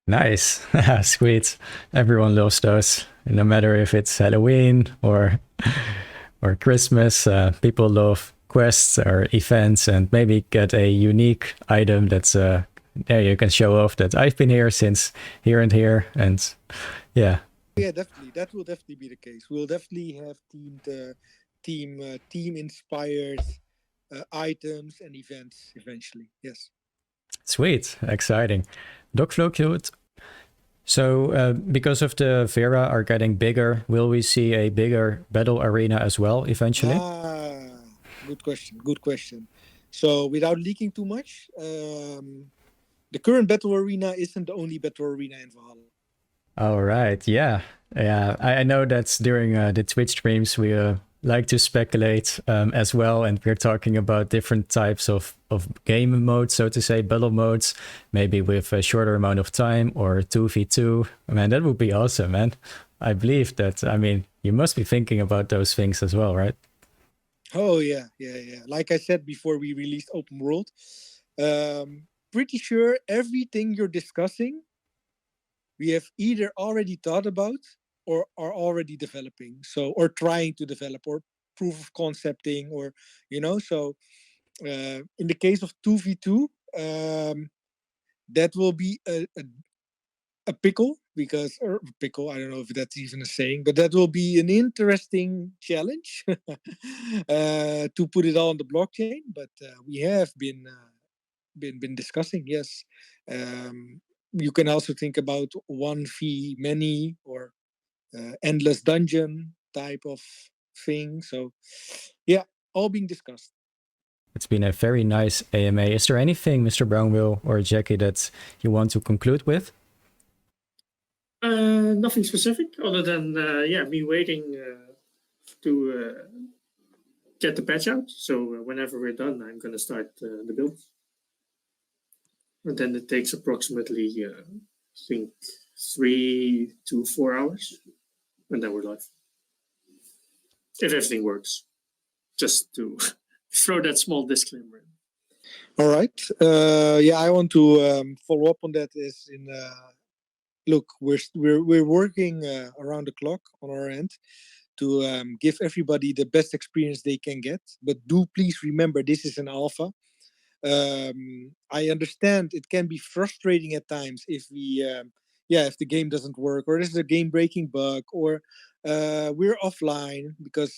Nice. Sweet. Everyone loves those. No matter if it's Halloween or Christmas, people love quests or events and maybe get a unique item that's there you can show off that I've been here since here and here, and yeah. Yeah, definitely. That will definitely be the case. We'll definitely have team inspired items and events eventually. Yes. Sweet. Exciting. Doc Floki, so because of the Vera are getting bigger, will we see a bigger battle arena as well eventually? Good question. Good question. So without leaking too much, the current battle arena isn't the only battle arena in Valhalla. All right. Yeah. Yeah. I know that during the Twitch streams, we like to speculate as well. And we're talking about different types of game modes, so to say, battle modes, maybe with a shorter amount of time or 2v2. Man, that would be awesome, man. I believe that, I mean, you must be thinking about those things as well, right? Oh, yeah. Like I said before we released Open World, pretty sure everything you're discussing, we have either already thought about or are already developing. So, or trying to develop, or proof of concepting, or, so in the case of 2v2, that will be a pickle, because, or pickle, I don't know if that's even a saying, but that will be an interesting challenge to put it all on the blockchain. But we have been discussing, yes. You can also think about 1v many or endless dungeon type of thing. So yeah, all being discussed. It's been a very nice AMA. Is there anything, Mr. Brownwill or Jackie, that you want to conclude with? Nothing specific other than me waiting to get the patch out. So whenever we're done, I'm gonna start the build, and then it takes approximately I think 3 to 4 hours, and then we're live. If everything works, just to throw that small disclaimer in. All right. I want to follow up on that. Is in look, we're working around the clock on our end to give everybody the best experience they can get. But do please remember, this is an alpha. I understand it can be frustrating at times if if the game doesn't work, or there's a game breaking bug, or we're offline because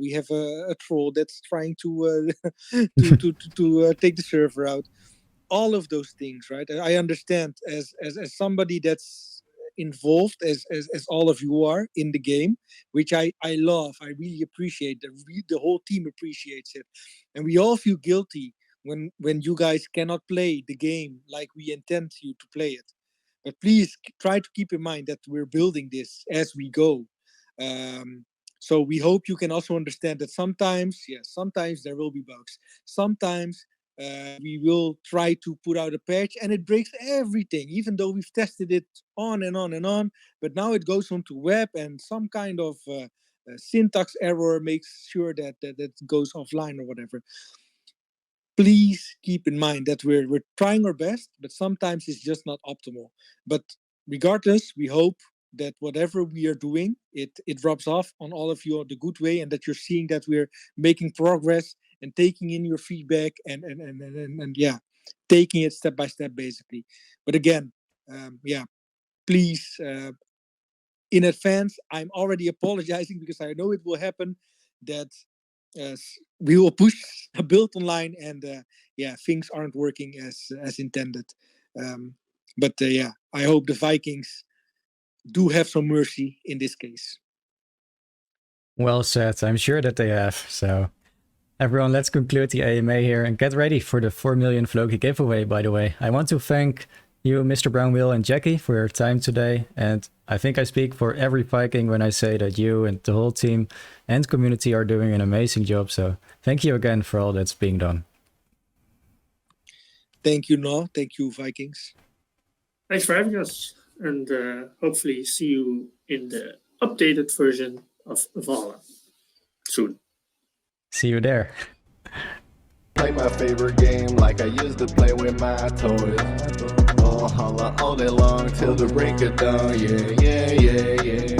we have a troll that's trying to to take the server out. All of those things, right? I understand as somebody that's involved as all of you are in the game, which I love. I really appreciate the whole team appreciates it, and we all feel guilty when you guys cannot play the game like we intend you to play it. But please try to keep in mind that we're building this as we go. So we hope you can also understand that sometimes there will be bugs. Sometimes we will try to put out a patch and it breaks everything, even though we've tested it on and on and on. But now it goes onto web, and some kind of syntax error makes sure that goes offline or whatever. Please keep in mind that we're trying our best, but sometimes it's just not optimal. But regardless, we hope that whatever we are doing, it rubs off on all of you the good way, and that you're seeing that we're making progress and taking in your feedback and taking it step by step, basically. But again, please, in advance, I'm already apologizing because I know it will happen, that we will push a build online and things aren't working as intended. I hope the Vikings do have some mercy in this case. Well said. I'm sure that they have. So everyone, let's conclude the AMA here and get ready for the 4 million Floki giveaway, by the way. I want to thank you, Mr. Brownwill and Jackie, for your time today. And I think I speak for every Viking when I say that you and the whole team and community are doing an amazing job. So thank you again for all that's being done. Thank you, No. Thank you, Vikings. Thanks for having us, and hopefully see you in the updated version of Valhalla soon. See you there. Play my favorite game like I used to play with my toys. Valhalla all day long till the break of dawn. Yeah, yeah, yeah, yeah.